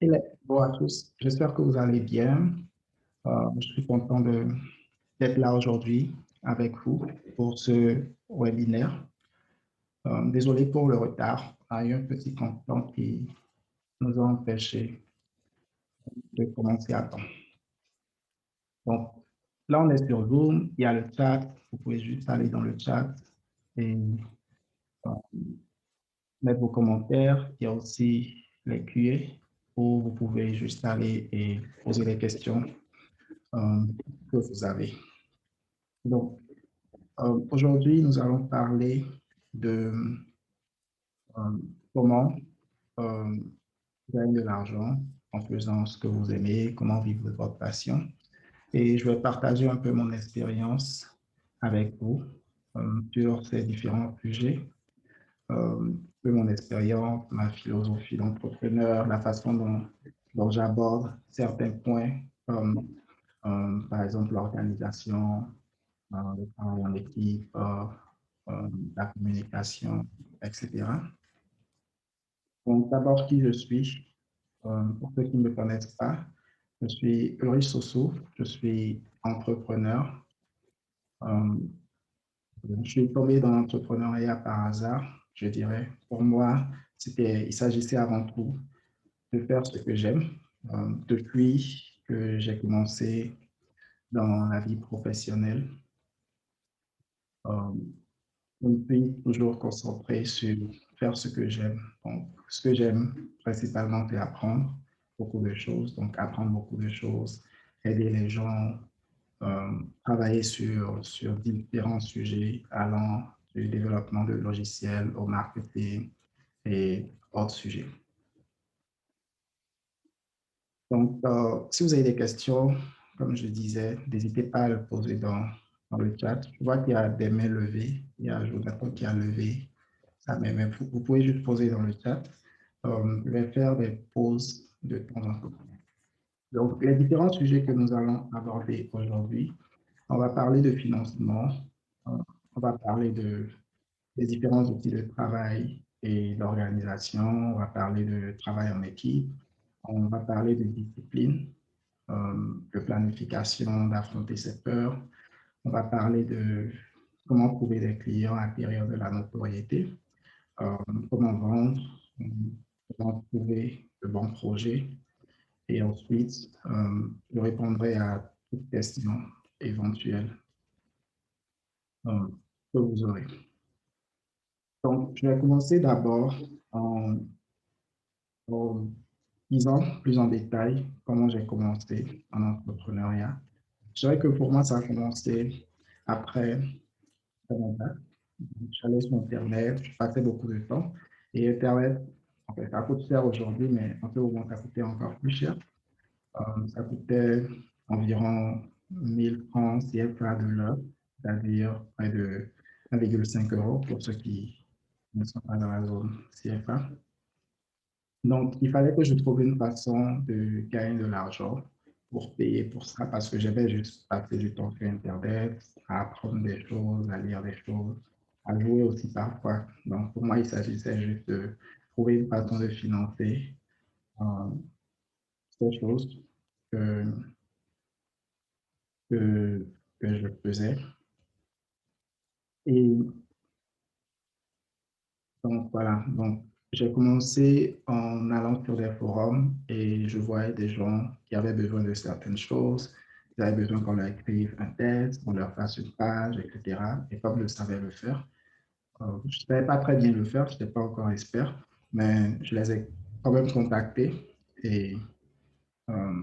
Et bon à tous, j'espère que vous allez bien. Je suis content d'être là aujourd'hui avec vous pour ce webinaire. Désolé pour le retard, il y a eu un petit contretemps qui nous a empêché de commencer à temps. Donc là, on est sur Zoom, il y a le chat, vous pouvez juste aller dans le chat et euh, mettre vos commentaires. Il y a aussi les QA où vous pouvez juste aller et poser les questions euh, que vous avez. Donc, aujourd'hui, nous allons parler de euh, comment euh, gagner de l'argent en faisant ce que vous aimez, comment vivre votre passion. Et je vais partager un peu mon expérience avec vous sur ces différents sujets, de mon expérience, ma philosophie d'entrepreneur, la façon dont j'aborde certains points comme par exemple l'organisation, le travail en équipe, la communication, etc. Donc, d'abord, qui je suis. Pour ceux qui ne me connaissent pas, je suis Ulrich Soso, je suis entrepreneur. Euh, je suis tombé dans l'entrepreneuriat par hasard, je dirais. Pour moi, il s'agissait avant tout de faire ce que j'aime. Depuis que j'ai commencé dans la vie professionnelle, euh, je me suis toujours concentré sur faire ce que j'aime. Donc, ce que j'aime principalement, c'est apprendre beaucoup de choses. Donc, apprendre beaucoup de choses, aider les gens, travailler sur différents sujets allant du développement de logiciels au marketing et autres sujets. Donc, si vous avez des questions, comme je disais, n'hésitez pas à le poser dans le chat. Je vois qu'il y a des mains levées. Il y a Jonathan qui a levé sa main, mais vous pouvez juste poser dans le chat. Je vais faire des pauses de temps en temps. Donc, les différents sujets que nous allons aborder aujourd'hui, on va parler de financement, on va parler des différents outils de travail et d'organisation, on va parler de travail en équipe, on va parler de discipline, de planification, d'affronter ses peurs. On va parler de comment trouver des clients, acquérir de la notoriété, euh, comment vendre, euh, comment trouver de bons projets. Et ensuite, je répondrai à toutes questions éventuelles euh, que vous aurez. Donc, je vais commencer d'abord en, en disant plus en détail comment j'ai commencé en entrepreneuriat. Je dirais que pour moi, ça a commencé après Canada. J'allais sur Internet, je passais beaucoup de temps. Et Internet, en fait, ça coûte cher aujourd'hui, mais un peu au moins, ça coûtait encore plus cher. Ça coûtait environ 1000 francs CFA de l'heure, c'est-à-dire près de 1,5 € pour ceux qui ne sont pas dans la zone CFA. Donc, il fallait que je trouve une façon de gagner de l'argent pour payer pour ça, parce que j'avais juste passé du temps sur Internet, à apprendre des choses, à lire des choses, à jouer aussi parfois. Donc, pour moi, il s'agissait juste de trouver une façon de financer euh, ces choses que, que, que je faisais. Et donc, voilà. Donc, j'ai commencé en allant sur des forums et je voyais des gens qui avaient besoin de certaines choses. Ils avaient besoin qu'on leur écrive un texte, qu'on leur fasse une page, etc. Et comme je savais le faire, je ne savais pas très bien le faire, je n'étais pas encore expert, mais je les ai quand même contactés et euh,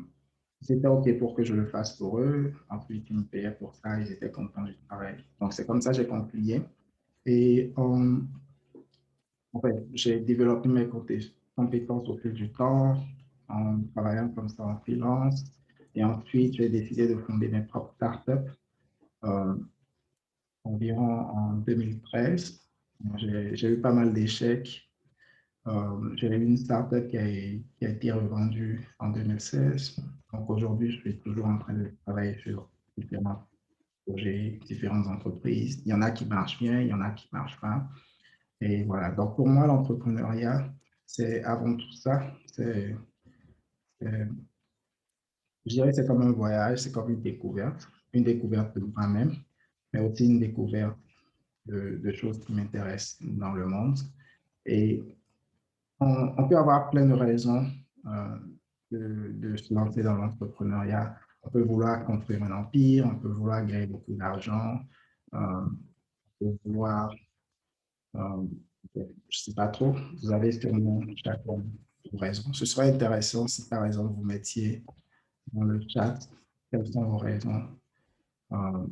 c'était OK pour que je le fasse pour eux. Ensuite, ils me payaient pour ça, ils étaient contents du travail. Donc, c'est comme ça que j'ai conclué. Et en fait, j'ai développé mes compétences au fil du temps en travaillant comme ça en freelance. Et ensuite, j'ai décidé de fonder mes propres startups euh, environ en 2013. J'ai eu pas mal d'échecs. J'ai eu une startup qui a été revendue en 2016. Donc aujourd'hui, je suis toujours en train de travailler sur différents projets, différentes entreprises. Il y en a qui marchent bien, il y en a qui ne marchent pas. Et voilà, donc pour moi, l'entrepreneuriat, c'est avant tout ça, c'est Je dirais que c'est comme un voyage, c'est comme une découverte de moi-même, mais aussi une découverte de choses qui m'intéressent dans le monde. Et on peut avoir plein de raisons euh, de se lancer dans l'entrepreneuriat. On peut vouloir construire un empire, on peut vouloir gagner beaucoup d'argent, on peut vouloir, euh, je ne sais pas trop, vous avez sûrement chacun vos raisons. Ce serait intéressant si par exemple vous mettiez dans le chat quelles sont vos raisons euh,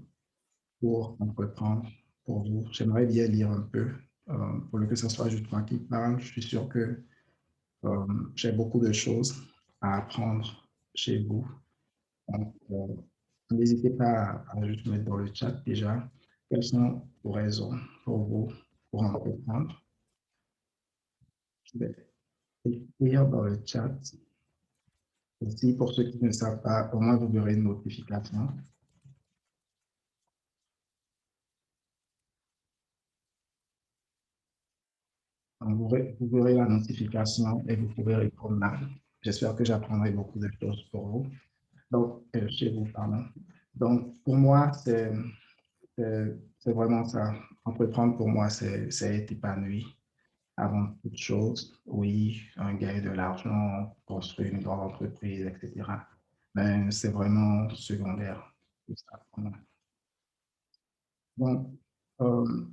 pour entreprendre pour vous. J'aimerais bien lire un peu, pour que ce soit juste moi qui parle. Je suis sûr que j'ai beaucoup de choses à apprendre chez vous. Donc, n'hésitez pas à juste mettre dans le chat déjà quelles sont vos raisons pour vous pour entreprendre. Je vais écrire dans le chat. Aussi, pour ceux qui ne savent pas, au moins vous verrez une notification. Donc, vous verrez la notification et vous pouvez répondre là. J'espère que j'apprendrai beaucoup de choses pour vous. Donc, chez vous, pardon. Donc, pour moi, c'est vraiment ça. Entreprendre, pour moi, c'est être épanoui avant toute chose. Oui, gagner de l'argent, construire une grande entreprise, etc. Mais c'est vraiment secondaire. Tout ça pour moi. Donc, euh,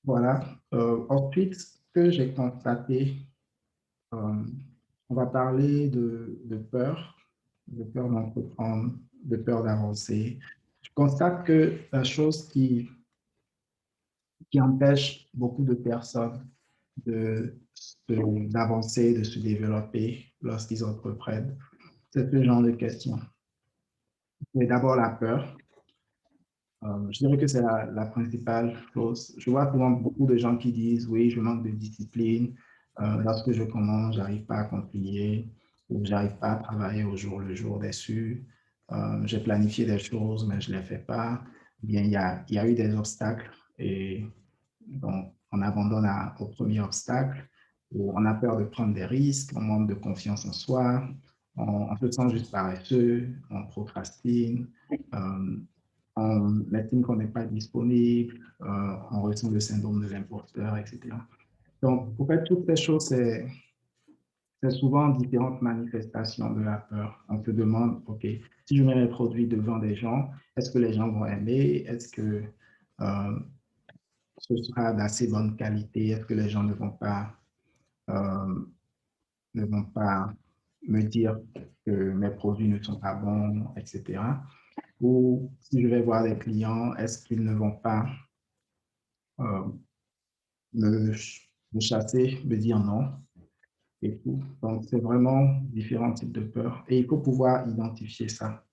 voilà. Ensuite, ce que j'ai constaté, euh, on va parler de peur d'entreprendre, de peur d'avancer. Je constate que la chose qui empêche beaucoup de personnes d'avancer, de se développer lorsqu'ils entreprennent, c'est ce genre de questions. C'est d'abord la peur. Je dirais que c'est la principale chose. Je vois souvent beaucoup de gens qui disent, oui, je manque de discipline. Lorsque je commence, j'arrive pas à continuer ou j'arrive pas à travailler au jour le jour dessus. J'ai planifié des choses, mais je les fais pas. Bien, il y a eu des obstacles et donc on abandonne au premier obstacle ou on a peur de prendre des risques, on manque de confiance en soi, on se sent juste paresseux, on procrastine. Euh, on estime qu'on n'est pas disponible, on ressent le syndrome de l'imposteur, etc. Donc, pour fait, toutes ces choses, c'est souvent différentes manifestations de la peur. On se demande, OK, si je mets mes produits devant des gens, est-ce que les gens vont aimer? Est-ce que euh, ce sera d'assez bonne qualité? Est-ce que les gens euh, ne vont pas me dire que mes produits ne sont pas bons, etc. Ou si je vais voir des clients, est-ce qu'ils ne vont pas euh, me, me chasser, me dire non et tout. Donc, c'est vraiment différents types de peurs et il faut pouvoir identifier ça.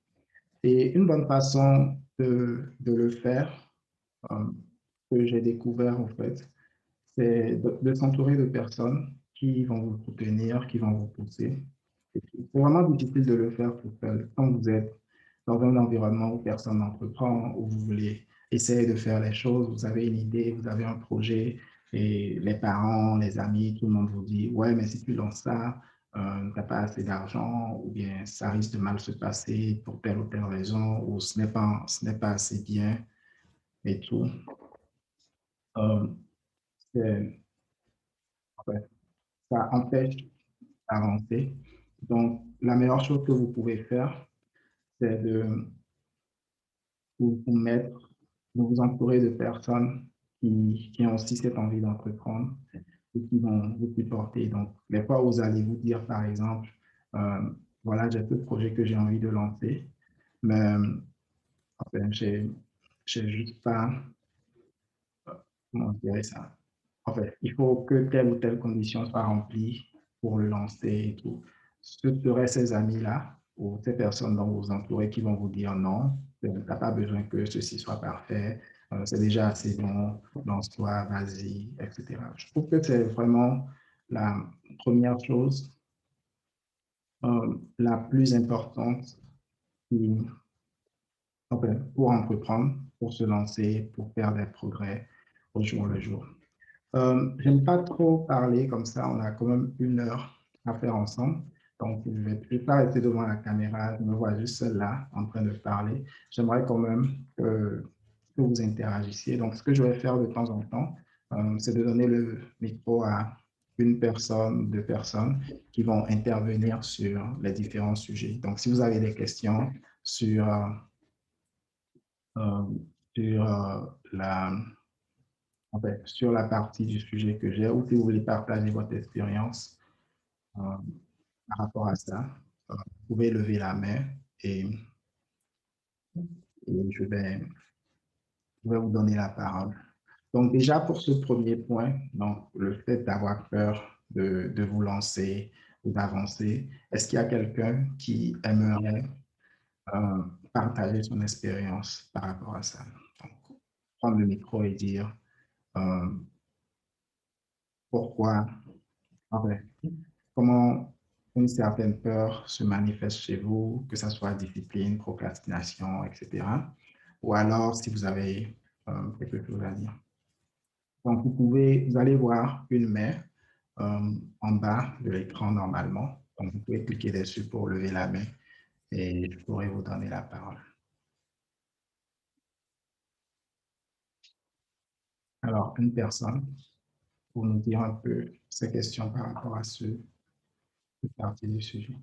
Et une bonne façon de le faire, euh, que j'ai découvert en fait, c'est de s'entourer de personnes qui vont vous soutenir, qui vont vous pousser. C'est vraiment difficile de le faire tout seul. Quand vous êtes dans un environnement où personne n'entreprend, où vous voulez essayer de faire les choses, vous avez une idée, vous avez un projet, et les parents, les amis, tout le monde vous dit, ouais, mais si tu lances ça, tu n'as pas assez d'argent, ou bien ça risque de mal se passer pour telle ou telle raison, ou ce n'est pas assez bien, et tout. Euh, c'est- ouais, ça empêche d'avancer. Donc, la meilleure chose que vous pouvez faire, c'est vous mettre, de vous entourer de personnes qui ont aussi cette envie d'entreprendre et qui vont vous supporter. Donc, les fois où vous allez vous dire, par exemple, euh, voilà, j'ai ce projet que j'ai envie de lancer, mais enfin, j'ai juste pas, comment dire ça? En fait, il faut que telle ou telle condition soit remplie pour le lancer et tout. Ce seraient ces amis-là ou ces personnes dont vous vous entourez qui vont vous dire non, tu n'as pas besoin que ceci soit parfait, c'est déjà assez bon, lance-toi, vas-y, etc. Je trouve que c'est vraiment la première chose, la plus importante qui, enfin, pour entreprendre, pour se lancer, pour faire des progrès au jour le jour. J'aime pas trop parler comme ça, on a quand même 1 heure à faire ensemble. Donc, je ne vais pas rester devant la caméra, je me vois juste là en train de parler. J'aimerais quand même que vous interagissiez. Donc, ce que je vais faire de temps en temps, c'est de donner le micro à une personne, deux personnes qui vont intervenir sur les différents sujets. Donc, si vous avez des questions sur, euh, sur, la, en fait, sur la partie du sujet que j'ai, ou si vous voulez partager votre expérience par rapport à ça, vous pouvez lever la main et, et je vais vous donner la parole. Donc déjà pour ce premier point, donc le fait d'avoir peur de vous lancer ou d'avancer, est-ce qu'il y a quelqu'un qui aimerait partager son expérience par rapport à ça? Donc, prendre le micro et dire euh, pourquoi, en fait, comment une certaine peur se manifeste chez vous, que ce soit discipline, procrastination, etc. Ou alors si vous avez quelque chose à dire. Donc, vous allez voir une main en bas de l'écran normalement. Donc, vous pouvez cliquer dessus pour lever la main et je pourrai vous donner la parole. Alors, une personne pour nous dire un peu ses questions par rapport à cette partie du sujet.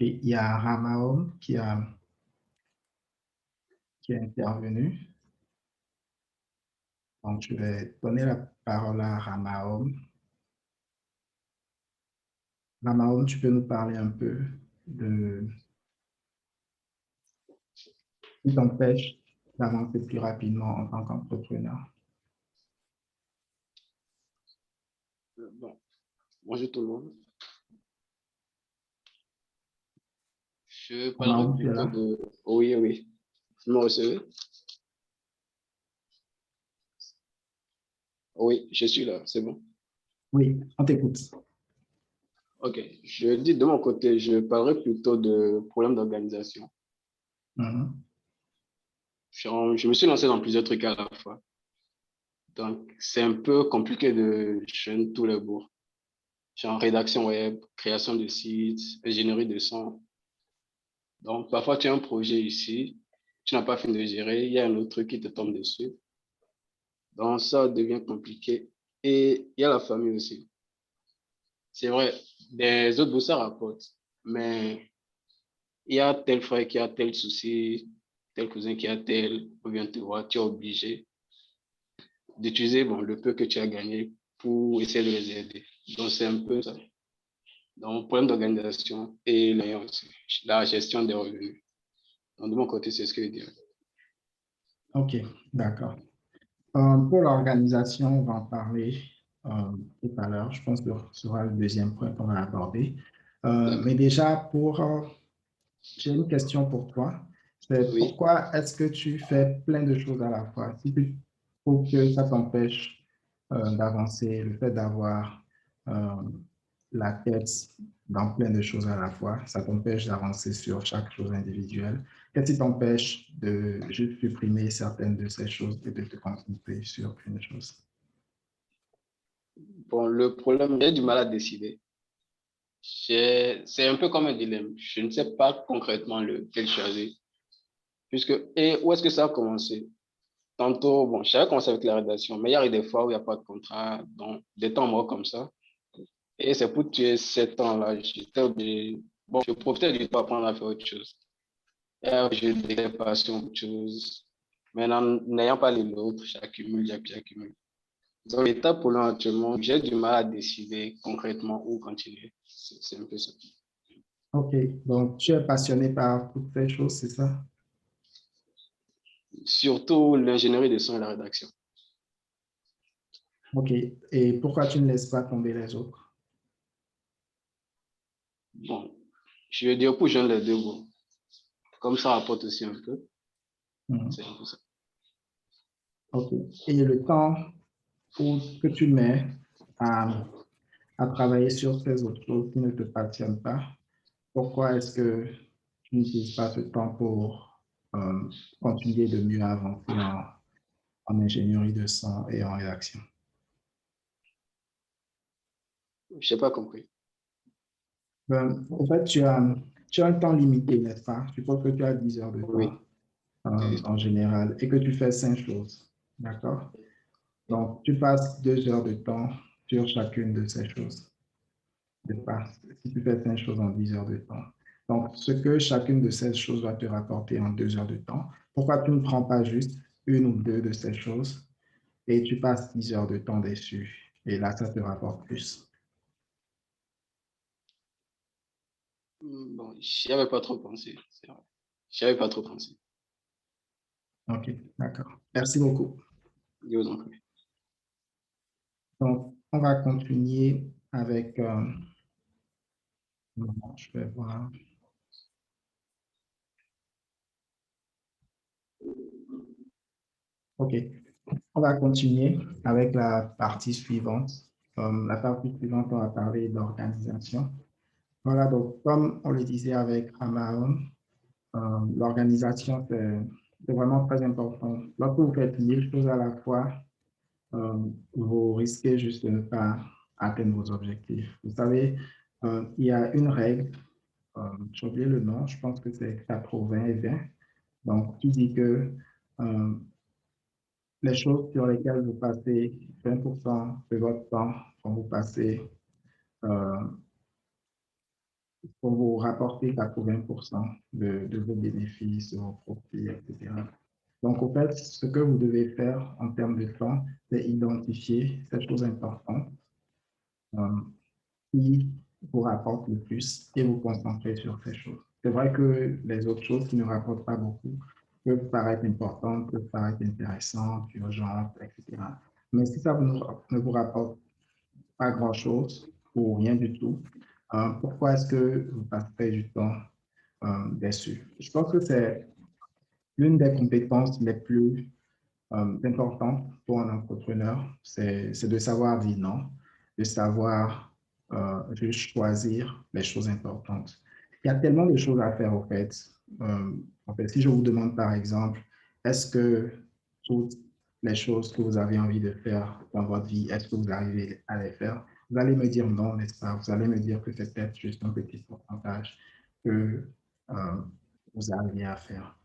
Et il y a Ramaom qui est intervenu. Donc, je vais donner la parole à Ramaom. Ramaom, tu peux nous parler un peu de ce qui t'empêche d'avancer plus rapidement en tant qu'entrepreneur. Bon, bonjour tout le monde. Je parlerai Ramaom, tu es plutôt là? de... Oui, oui. Vous me recevez? Oui, je suis là, c'est bon. Oui, on t'écoute. Ok, je dis de mon côté, je parlerai plutôt de problèmes d'organisation. Mhm. Je me suis lancé dans plusieurs trucs à la fois. Donc, c'est un peu compliqué de joindre tous les bouts. Genre rédaction web, création de sites, ingénierie de son. Donc, parfois, tu as un projet ici, tu n'as pas fini de gérer, il y a un autre truc qui te tombe dessus. Donc, ça devient compliqué. Et il y a la famille aussi. C'est vrai, des autres bouts, ça rapporte. Mais il y a tel frère qui a tel souci, tel cousin qui a tel, ou bien te voir, tu es obligé d'utiliser bon, le peu que tu as gagné pour essayer de les aider. Donc, c'est un peu ça. Donc, problème d'organisation et la gestion des revenus. Donc, de mon côté, c'est ce que je dirais. OK, d'accord. Pour l'organisation, on va en parler tout à l'heure. Je pense que ce sera le deuxième point qu'on va aborder. Mais D'accord. déjà, j'ai une question pour toi. C'est Oui. pourquoi est-ce que tu fais plein de choses à la fois? Si tu trouves que ça t'empêche d'avancer, le fait d'avoir euh, la tête dans plein de choses à la fois, ça t'empêche d'avancer sur chaque chose individuelle. Qu'est-ce qui t'empêche de juste supprimer certaines de ces choses et de te concentrer sur une chose? Bon, le problème, j'ai du mal à décider. C'est un peu comme un dilemme. Je ne sais pas concrètement lequel choisir. Et où est-ce que ça a commencé? Tantôt, bon, je savais commencer avec la rédaction, mais il y a des fois où il n'y a pas de contrat, donc des temps morts comme ça. Et c'est pour tuer ces temps-là, j'étais obligé. Bon, je profitais du temps pour apprendre à faire autre chose. Et je n'étais pas sur autre chose. Maintenant, n'ayant pas les autres, j'accumule. Donc, l'état pour l'heure actuellement, j'ai du mal à décider concrètement où continuer. C'est un peu ça. OK, donc tu es passionné par toutes ces choses, c'est ça? Surtout l'ingénierie de son et la rédaction. OK, et pourquoi tu ne laisses pas tomber les autres? Bon, je veux dire pour joindre les deux bouts. comme ça rapporte aussi un peu, Mhm. c'est un peu ça. OK. Et le temps que tu mets à travailler sur ces autres choses qui ne te passionnent pas, pourquoi est-ce que tu n'utilises pas ce temps pour continuer de mieux avancer en ingénierie de son et en rédaction? Je n'ai pas compris. Ben, en fait, tu as un temps limité, n'est-ce pas? Je suppose que tu as 10 heures de temps Oui, c'est en général et que tu fais 5 choses. D'accord? Donc, tu passes 2 heures de temps sur chacune de ces choses. N'est-ce pas? Si tu fais 5 choses en 10 heures de temps. Donc, ce que chacune de ces choses va te rapporter en 2 heures de temps, pourquoi tu ne prends pas juste une ou deux de ces choses et tu passes 10 heures de temps dessus? Et là, ça te rapporte plus. bon, j'y avais pas trop pensé, c'est vrai. J'y avais pas trop pensé. OK, d'accord. Merci beaucoup. Je vous en prie. Donc, on va continuer avec, je vais voir. OK, on va continuer avec la partie suivante. La partie suivante, on va parler d'organisation. Voilà, donc comme on le disait avec Amaon, l'organisation, c'est vraiment très important. Lorsque vous faites 1000 choses à la fois, euh, vous risquez juste de ne pas atteindre vos objectifs. Vous savez, il y a une règle, j'ai oublié le nom, je pense que c'est 80 et 20, donc qui dit que euh, les choses sur lesquelles vous passez 20% de votre temps quand vous passez, euh, pour vous rapporter 80% de vos bénéfices, de vos profits, etc. Donc, au fait, ce que vous devez faire en termes de temps, c'est identifier ces choses importantes euh, qui vous rapportent le plus et vous concentrer sur ces choses. C'est vrai que les autres choses qui ne rapportent pas beaucoup peuvent paraître importantes, peuvent paraître intéressantes, urgentes, etc. Mais si ça ne vous rapporte pas grand-chose ou rien du tout, pourquoi est-ce que vous passerez du temps dessus? Je pense que c'est l'une des compétences les plus importantes pour un entrepreneur, c'est de savoir dire non, de savoir juste choisir les choses importantes. Il y a tellement de choses à faire, au fait. En fait, si je vous demande, par exemple, est-ce que toutes les choses que vous avez envie de faire dans votre vie, est-ce que vous arrivez à les faire? Vous allez me dire non, n'est-ce pas? Vous allez me dire que c'est peut-être juste un petit pourcentage que euh, vous arrivez à faire.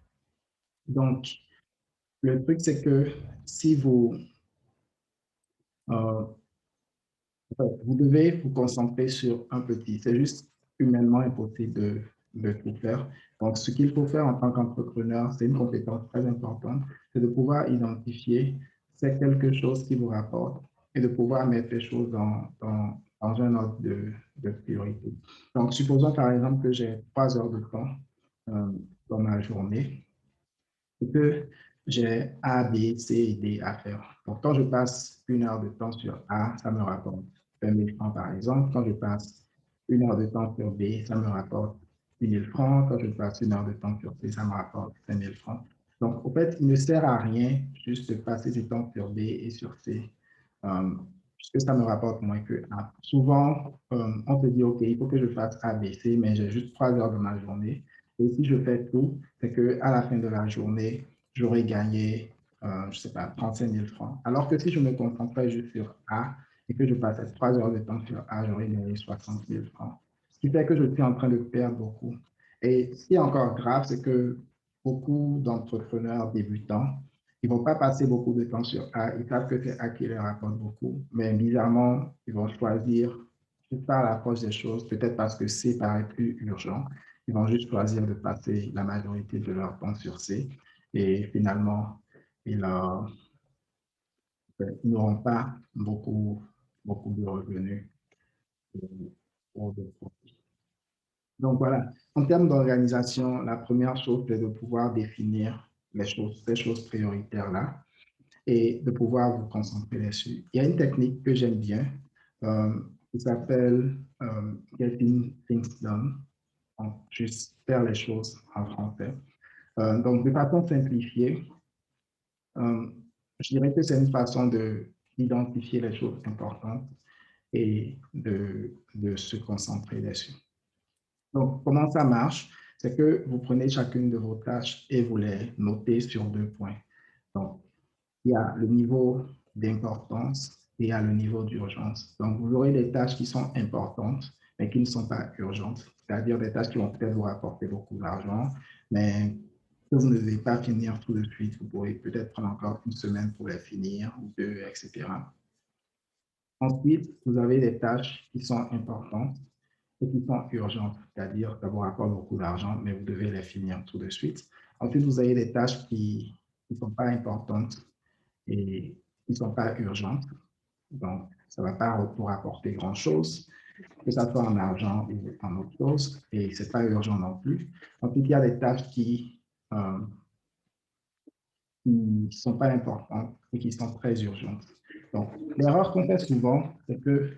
Donc, le truc, c'est que si euh, vous devez vous concentrer sur un petit, c'est juste humainement impossible de tout faire. Donc, ce qu'il faut faire en tant qu'entrepreneur, c'est une compétence très importante, c'est de pouvoir identifier c'est quelque chose qui vous rapporte et de pouvoir mettre les choses dans un ordre de priorité. Donc, supposons par exemple que j'ai 3 heures de temps euh, dans ma journée et que j'ai A, B, C et D à faire. Donc, quand je passe 1 heure de temps sur A, ça me rapporte 20 000 francs, par exemple. Quand je passe 1 heure de temps sur B, ça me rapporte 10 000 francs. Quand je passe 1 heure de temps sur C, ça me rapporte 5 000 francs. Donc, au fait, il ne sert à rien juste de passer du temps sur B et sur C, puisque ça me rapporte moins que A. Souvent, on se dit, OK, il faut que je fasse A, B, C, mais j'ai juste 3 heures de ma journée. Et si je fais tout, c'est qu'à la fin de la journée, j'aurais gagné, je ne sais pas, 35 000 francs. Alors que si je me concentrais juste sur A et que je passais 3 heures de temps sur A, j'aurais gagné 60 000 francs. Ce qui fait que je suis en train de perdre beaucoup. Et ce qui est encore grave, c'est que beaucoup d'entrepreneurs débutants, ils ne vont pas passer beaucoup de temps sur A. Ils savent que c'est A qui leur rapporte beaucoup. Mais bizarrement, ils vont choisir, par l'approche des choses, peut-être parce que C paraît plus urgent, ils vont juste choisir de passer la majorité de leur temps sur C et finalement, ils n'auront pas beaucoup de revenus ou de profit. Donc voilà, en termes d'organisation, la première chose, c'est de pouvoir définir ces choses prioritaires-là et de pouvoir vous concentrer dessus. Il y a une technique que j'aime bien euh, qui s'appelle Getting Things Done, donc juste faire les choses en français. Donc, de façon simplifiée, je dirais que c'est une façon d'identifier les choses importantes et de se concentrer dessus. Donc, comment ça marche? C'est que vous prenez chacune de vos tâches et vous les notez sur 2 points. Donc, il y a le niveau d'importance et il y a le niveau d'urgence. Donc, vous aurez des tâches qui sont importantes, mais qui ne sont pas urgentes. C'est-à-dire des tâches qui vont peut-être vous rapporter beaucoup d'argent, mais que vous ne devez pas finir tout de suite. Vous pourrez peut-être prendre encore une semaine pour les finir, ou deux, etc. Ensuite, vous avez des tâches qui sont importantes et qui sont urgentes, c'est-à-dire ça vous rapporte beaucoup d'argent, mais vous devez les finir tout de suite. Ensuite, vous avez des tâches qui ne sont pas importantes et qui ne sont pas urgentes. Donc, ça ne va pas vous rapporter grand-chose, que ce soit en argent ou en autre chose, et ce n'est pas urgent non plus. Ensuite, il y a des tâches qui ne sont pas importantes et qui sont très urgentes. Donc, l'erreur qu'on fait souvent, c'est que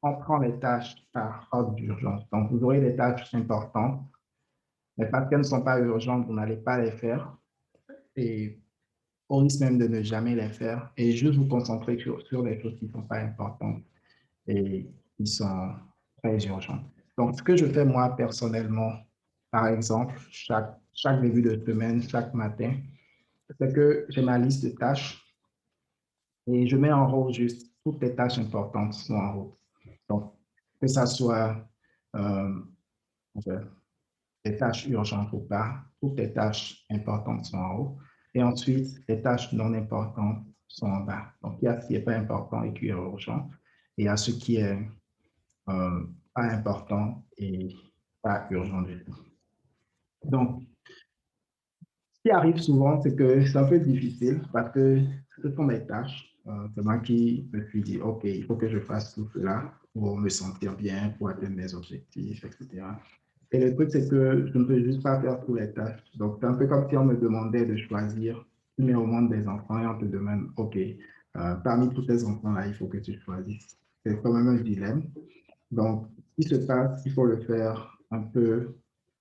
on prend les tâches par ordre d'urgence. Donc, vous aurez des tâches importantes, mais parce qu'elles ne sont pas urgentes, vous n'allez pas les faire. Et au risque même de ne jamais les faire et juste vous concentrer sur les choses qui ne sont pas importantes et qui sont très urgentes. Donc, ce que je fais moi personnellement, par exemple, chaque début de semaine, chaque matin, c'est que j'ai ma liste de tâches et je mets en haut juste toutes les tâches importantes sont en haut. Donc, que ça soit euh, les tâches urgentes ou pas, toutes les tâches importantes sont en haut. Et ensuite, les tâches non importantes sont en bas. Donc, il y a ce qui n'est pas important et qui est urgent. Et il y a ce qui est pas important et pas urgent du tout. Donc, ce qui arrive souvent, c'est que c'est un peu difficile parce que ce sont mes tâches. C'est moi qui me suis dit, OK, il faut que je fasse tout cela pour me sentir bien, pour atteindre mes objectifs, etc. Et le truc, c'est que je ne peux juste pas faire toutes les tâches. Donc, c'est un peu comme si on me demandait de choisir. Tu mets au monde des enfants et on te demande, OK, parmi tous ces enfants-là, il faut que tu choisisses. C'est quand même un dilemme. Donc, ce qui se passe, il faut le faire un peu,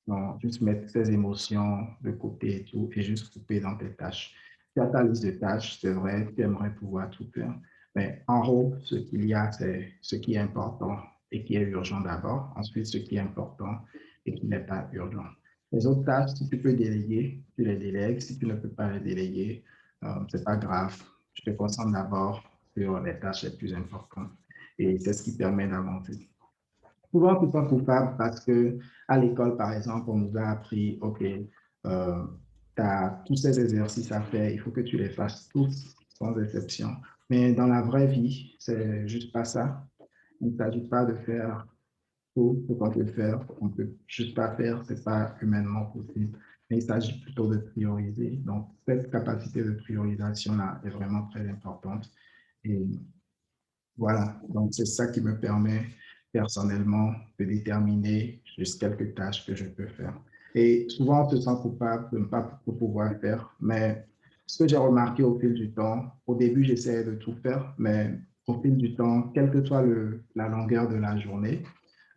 non, juste mettre ses émotions de côté et tout, et juste couper dans tes tâches. Tu as ta liste de tâches, c'est vrai, tu aimerais pouvoir tout faire. Mais en haut, ce qu'il y a, c'est ce qui est important et qui est urgent d'abord. Ensuite, ce qui est important et qui n'est pas urgent. Les autres tâches, si tu peux déléguer, tu les délègues. Si tu ne peux pas les déléguer, ce n'est pas grave. Je te concentre d'abord sur les tâches les plus importantes. Et c'est ce qui permet d'avancer. Souvent, tu te sens coupable parce que à l'école, par exemple, on nous a appris, OK, tu as tous ces exercices à faire, il faut que tu les fasses tous, sans exception. Mais dans la vraie vie, c'est juste pas ça. Il ne s'agit pas de faire tout ce qu'on peut faire. On ne peut juste pas faire, ce n'est pas humainement possible. Mais il s'agit plutôt de prioriser. Donc, cette capacité de priorisation-là est vraiment très importante. Et voilà, donc c'est ça qui me permet personnellement de déterminer juste quelques tâches que je peux faire. Et souvent, on se sent coupable de ne pas pouvoir faire, mais ce que j'ai remarqué au fil du temps, au début, j'essayais de tout faire, mais au fil du temps, quelle que soit la longueur de la journée,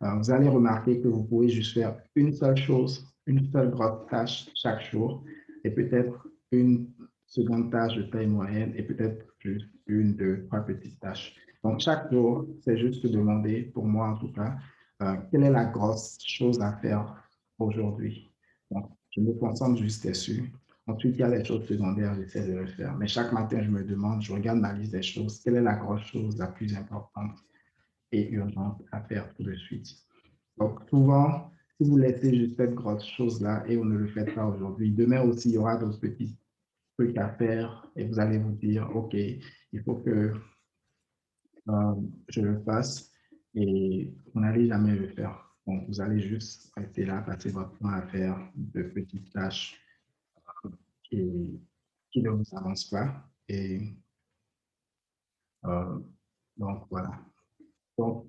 vous allez remarquer que vous pouvez juste faire une seule chose, une seule grosse tâche chaque jour, et peut-être une seconde tâche de taille moyenne, et peut-être juste une, deux, trois petites tâches. Donc, chaque jour, c'est juste se demander, pour moi en tout cas, quelle est la grosse chose à faire aujourd'hui. Donc, je me concentre juste dessus. Ensuite, il y a les choses secondaires, j'essaie de le faire. Mais chaque matin, je me demande, je regarde ma liste des choses, quelle est la grosse chose la plus importante et urgente à faire tout de suite. Donc, souvent, si vous laissez juste cette grosse chose-là et vous ne le faites pas aujourd'hui, demain aussi, il y aura d'autres petits trucs à faire et vous allez vous dire, OK, il faut que je le fasse et vous n'allez jamais le faire. Donc, vous allez juste rester là, passer votre temps à faire de petites tâches qui, qui ne vous avancent pas. Et euh, donc, voilà. Donc,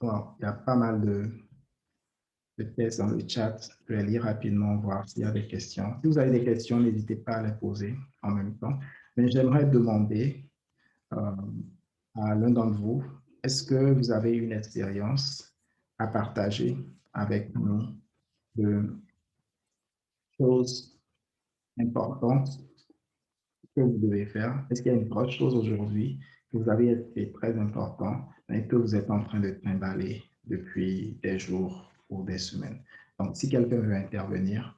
bon, il y a pas mal de tests dans le chat. Je vais lire rapidement, voir s'il y a des questions. Si vous avez des questions, n'hésitez pas à les poser en même temps. Mais j'aimerais demander euh, à l'un d'entre vous, est-ce que vous avez une expérience à partager avec nous de choses importantes que vous devez faire? Est-ce qu'il y a une autre chose aujourd'hui que vous avez été très important et que vous êtes en train de trimballer depuis des jours ou des semaines? Donc, si quelqu'un veut intervenir,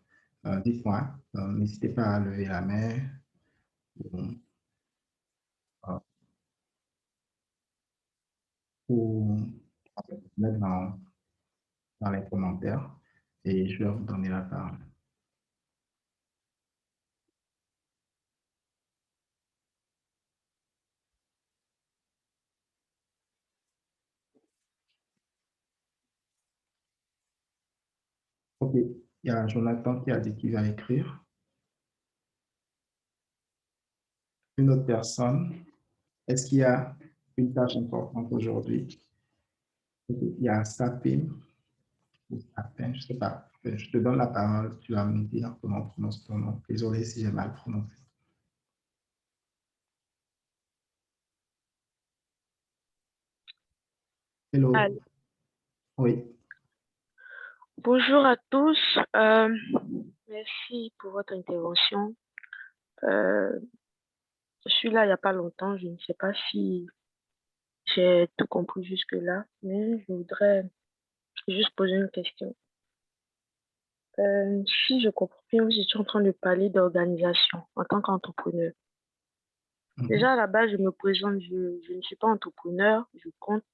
dites-moi, n'hésitez pas à lever la main ou, euh, ou mettre dans les commentaires et je vais vous donner la parole. OK, il y a Jonathan qui a dit qu'il va écrire. Une autre personne, est-ce qu'il y a une tâche importante aujourd'hui? Il y a Sapim ou Sapin, je ne sais pas. Je te donne la parole, tu vas me dire comment on prononce ton nom. Désolé si j'ai mal prononcé. Hello. Allô. Oui. Bonjour à tous. Merci pour votre intervention. Je suis là il n'y a pas longtemps. Je ne sais pas si j'ai tout compris jusque-là, mais je voudrais juste poser une question. Si je comprends bien, vous étiez en train de parler d'organisation en tant qu'entrepreneur. Déjà, à la base, je me présente, je ne suis pas entrepreneur. Je compte,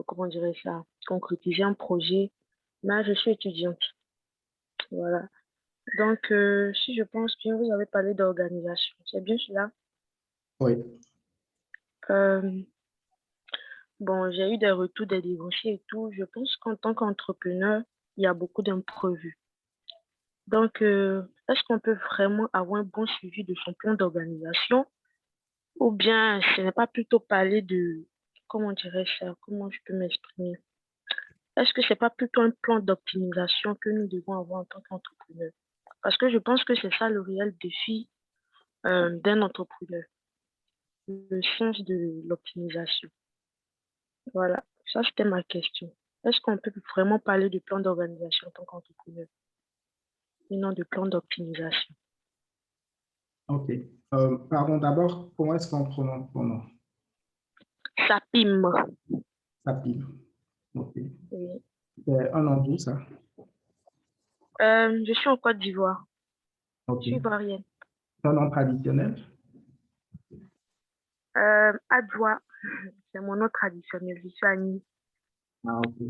comment dirais ça, concrétiser un projet, mais je suis étudiante. Voilà. Donc, si je pense bien, vous avez parlé d'organisation. C'est bien cela? Oui. Euh, bon, j'ai eu des retours des divorcés et tout. Je pense qu'en tant qu'entrepreneur, il y a beaucoup d'imprévus. Donc, est-ce qu'on peut vraiment avoir un bon suivi de son plan d'organisation? Ou bien ce n'est pas plutôt parler de, comment dirais ça, comment je peux m'exprimer? Est-ce que c'est pas plutôt un plan d'optimisation que nous devons avoir en tant qu'entrepreneur? Parce que je pense que c'est ça le réel défi d'un entrepreneur, le sens de l'optimisation. Voilà, ça c'était ma question. Est-ce qu'on peut vraiment parler de plan d'organisation en tant qu'entrepreneur et non de plan d'optimisation? OK. Pardon, d'abord, comment est-ce qu'on prononce ton nom? Sapim. Sapim. OK. Oui. C'est un nom d'où, ça? Je suis en Côte d'Ivoire. Je OK. suis ivoirienne. C'est un nom traditionnel? Adjoa, c'est mon nom traditionnel. Je suis Annie. Ah, OK.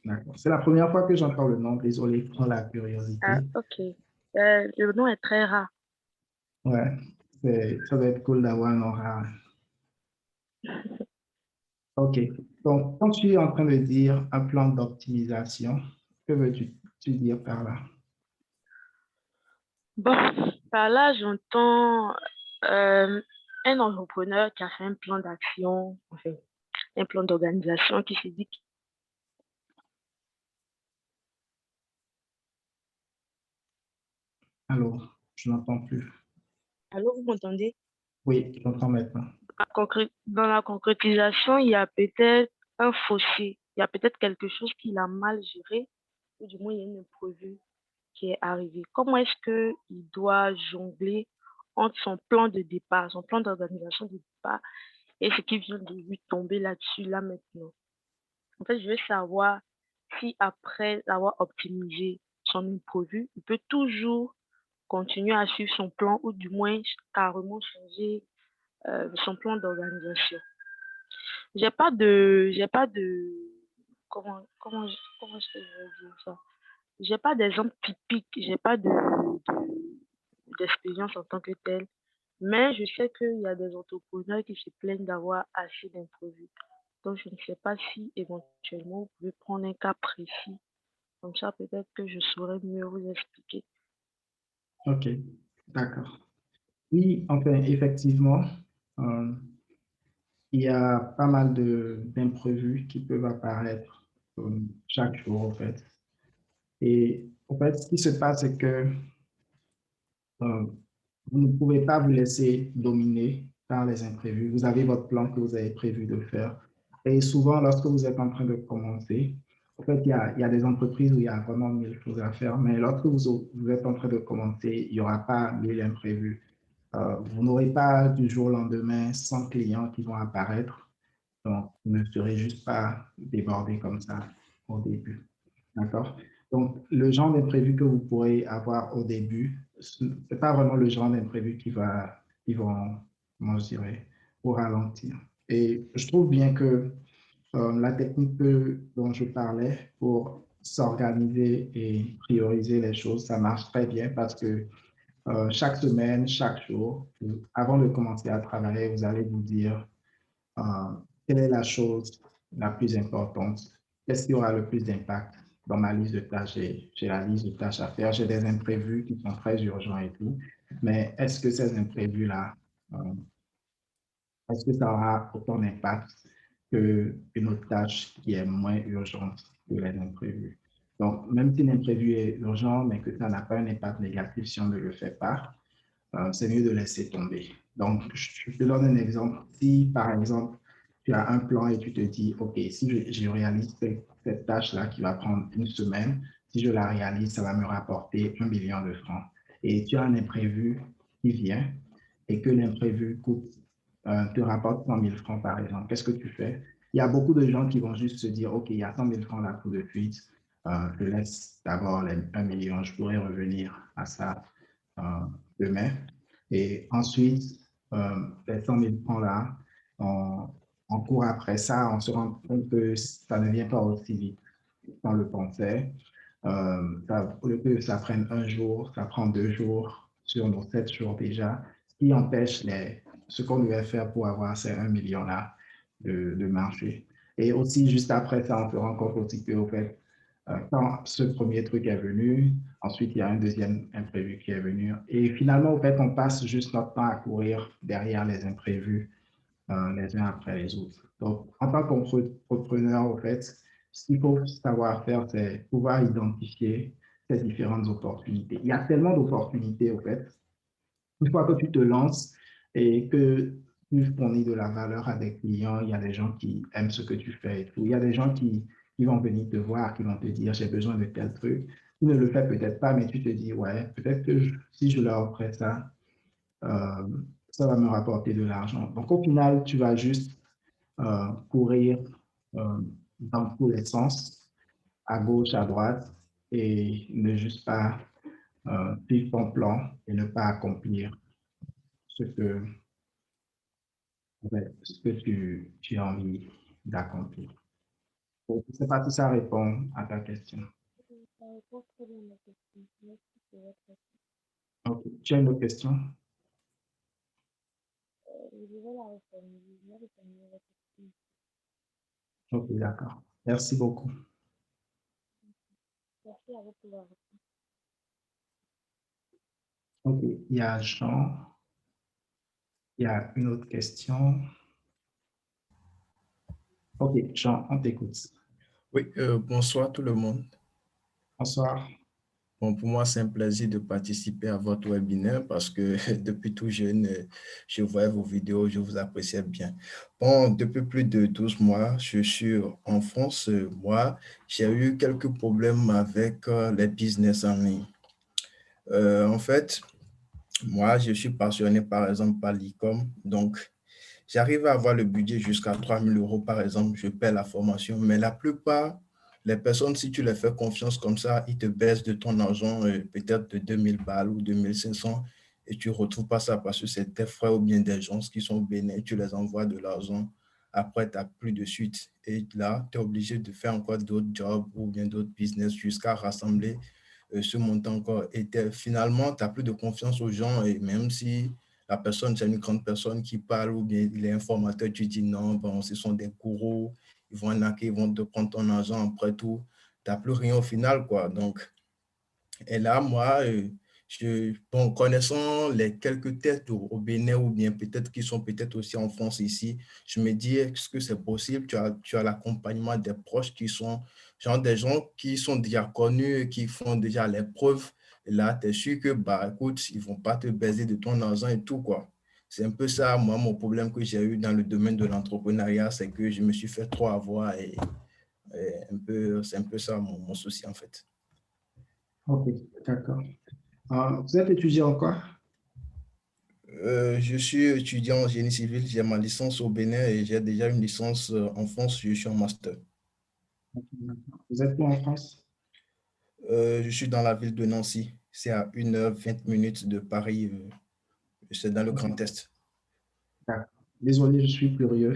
D'accord. C'est la première fois que j'entends le nom. Désolé pour la curiosité. Ok. Le nom est très rare. Ouais, ça va être cool d'avoir un nom rare. OK. Donc, quand tu es en train de dire un plan d'optimisation, que veux-tu dire par là? Bon, par là, j'entends euh, un entrepreneur qui a fait un plan d'action, enfin, un plan d'organisation qui s'est dit. Allô, je n'entends plus. Allô, vous m'entendez? Oui, je t'entends maintenant. Dans la concrétisation, il y a peut-être un fossé, il y a peut-être quelque chose qu'il a mal géré, ou du moins il y a une imprévu qui est arrivé. Comment est-ce qu'il doit jongler entre son plan de départ, son plan d'organisation de départ, et ce qui vient de lui tomber là-dessus, là maintenant? En fait, je veux savoir si après avoir optimisé son imprévu, il peut toujours continuer à suivre son plan ou du moins carrément changer son plan d'organisation. Comment est-ce que je vais dire ça? J'ai pas d'exemple typique, j'ai pas d'expérience en tant que telle, mais je sais qu'il y a des entrepreneurs qui se plaignent d'avoir assez d'imprévus. Donc, je ne sais pas si éventuellement vous pouvez prendre un cas précis. Comme ça, peut-être que je saurais mieux vous expliquer. OK, d'accord. Oui, enfin, effectivement, euh, il y a pas mal d'imprévus qui peuvent apparaître chaque jour, en fait. Et en fait, ce qui se passe, c'est que euh, vous ne pouvez pas vous laisser dominer par les imprévus. Vous avez votre plan que vous avez prévu de faire. Et souvent, lorsque vous êtes en train de commencer, En fait, il y a des entreprises où il y a vraiment mille choses à faire, mais lorsque vous êtes en train de commencer, il n'y aura pas mille imprévus. Vous n'aurez pas du jour au lendemain 100 clients qui vont apparaître, donc vous ne serez juste pas débordé comme ça au début. D'accord? Donc, le genre d'imprévu que vous pourrez avoir au début, ce n'est pas vraiment le genre d'imprévu qui vont, comment je dirais, vous ralentir. Et je trouve bien que la technique dont je parlais pour s'organiser et prioriser les choses, ça marche très bien parce que chaque semaine, chaque jour, avant de commencer à travailler, vous allez vous dire euh, quelle est la chose la plus importante, qu'est-ce qui aura le plus d'impact dans ma liste de tâches. J'ai la liste de tâches à faire, j'ai des imprévus qui sont très urgents et tout, mais est-ce que ces imprévus-là, euh, est-ce que ça aura autant d'impact qu'une autre tâche qui est moins urgente que les imprévus? Donc, même si l'imprévu est urgent, mais que ça n'a pas un impact négatif si on ne le fait pas, c'est mieux de laisser tomber. Donc, je te donne un exemple. Si, par exemple, tu as un plan et tu te dis, OK, si je réalise cette tâche-là qui va prendre une semaine, si je la réalise, ça va me rapporter 1 million de francs. Et tu as un imprévu qui vient et que l'imprévu te rapporte 100 000 francs, par exemple. Qu'est-ce que tu fais? Il y a beaucoup de gens qui vont juste se dire, OK, il y a 100 000 francs là tout de suite. Je laisse d'abord les 1 million, je pourrais revenir à ça euh, demain. Et ensuite, les 100 000 francs là, on court après ça, on se rend compte que ça ne vient pas aussi vite qu'on le pensait. Au lieu que ça prenne un jour, ça prend 2 jours sur nos 7 jours déjà, ce qui empêche ce qu'on devait faire pour avoir ces 1 million là de marcher. Et aussi, juste après ça, on se rend compte aussi que, au fait, quand ce premier truc est venu, ensuite il y a un deuxième imprévu qui est venu. Et finalement, au fait, on passe juste notre temps à courir derrière les imprévus, les uns après les autres. Donc, en tant qu'entrepreneur, au fait, ce qu'il faut savoir faire, c'est pouvoir identifier ces différentes opportunités. Il y a tellement d'opportunités, au fait. Une fois que tu te lances et que tu fournis de la valeur à des clients, il y a des gens qui aiment ce que tu fais et tout. Il y a des gens qui vont venir te voir, qui vont te dire, j'ai besoin de tel truc. Tu ne le fais peut-être pas, mais tu te dis, ouais, peut-être que si je leur offre ça, euh, ça va me rapporter de l'argent. Donc, au final, tu vas juste courir euh, dans tous les sens, à gauche, à droite, et ne juste pas suivre ton plan et ne pas accomplir ce que ouais, ce que tu as envie d'accomplir. Donc, je ne sais pas si ça répond à ta question. Ça répond très bien à ma question. Merci pour votre Ok. Tu as une autre question? Je vais la reformuler. Je vais reformuler la question. Ok, d'accord. Merci beaucoup. Merci à vous pour la Ok, il y a Jean. Il y a une autre question. Ok, Jean, on t'écoute. Oui, bonsoir tout le monde. Bonsoir. Bon, pour moi, c'est un plaisir de participer à votre webinaire parce que depuis tout jeune, je voyais vos vidéos, je vous appréciais bien. Bon, depuis plus de 12 mois, je suis en France. Moi, j'ai eu quelques problèmes avec les business en ligne. En fait, moi, je suis passionné par exemple par l'e-com, donc j'arrive à avoir le budget jusqu'à 3 000 euros, par exemple, je paie la formation, mais la plupart, les personnes, si tu les fais confiance comme ça, ils te baissent de ton argent, peut-être de 2 000 balles ou 2 500, et tu ne retrouves pas ça parce que c'est tes frères ou bien des gens qui sont bénis, tu les envoies de l'argent, après, tu n'as plus de suite. Et là, tu es obligé de faire encore d'autres jobs ou bien d'autres business jusqu'à rassembler ce montant encore. Et finalement, tu n'as plus de confiance aux gens, et même si la personne, c'est une grande personne qui parle ou bien il est informateur, tu dis non, bon, ce sont des gourous, ils vont arnaquer, ils vont te prendre ton argent après tout. Tu n'as plus rien au final, quoi. Donc, et là, moi, bon, connaissant les quelques têtes au Bénin ou bien peut-être qui sont peut-être aussi en France ici, je me dis, est-ce que c'est possible? Tu as l'accompagnement des proches qui sont, genre des gens qui sont déjà connus, qui font déjà les preuves. Et là, tu es sûr que, bah, écoute, ils ne vont pas te baiser de ton argent et tout, quoi. C'est un peu ça, moi, mon problème que j'ai eu dans le domaine de l'entrepreneuriat, c'est que je me suis fait trop avoir et C'est un peu ça mon souci en fait. Ok, d'accord. Vous êtes étudiant en quoi? Je suis étudiant en génie civil, j'ai ma licence au Bénin et j'ai déjà une licence en France, je suis en master. Vous êtes où en France? Je suis dans la ville de Nancy, c'est à 1h20 de Paris, c'est dans le Ok, Grand Est. d'accord. Désolé, je suis curieux.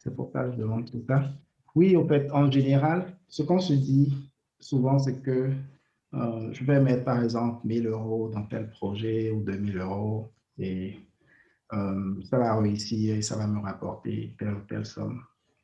C'est pour ça que je demande tout ça. Oui, en fait, en général, ce qu'on se dit souvent, c'est que je vais mettre par exemple 1000 euros dans tel projet ou 2000 euros et ça va réussir et ça va me rapporter telle ou telle somme.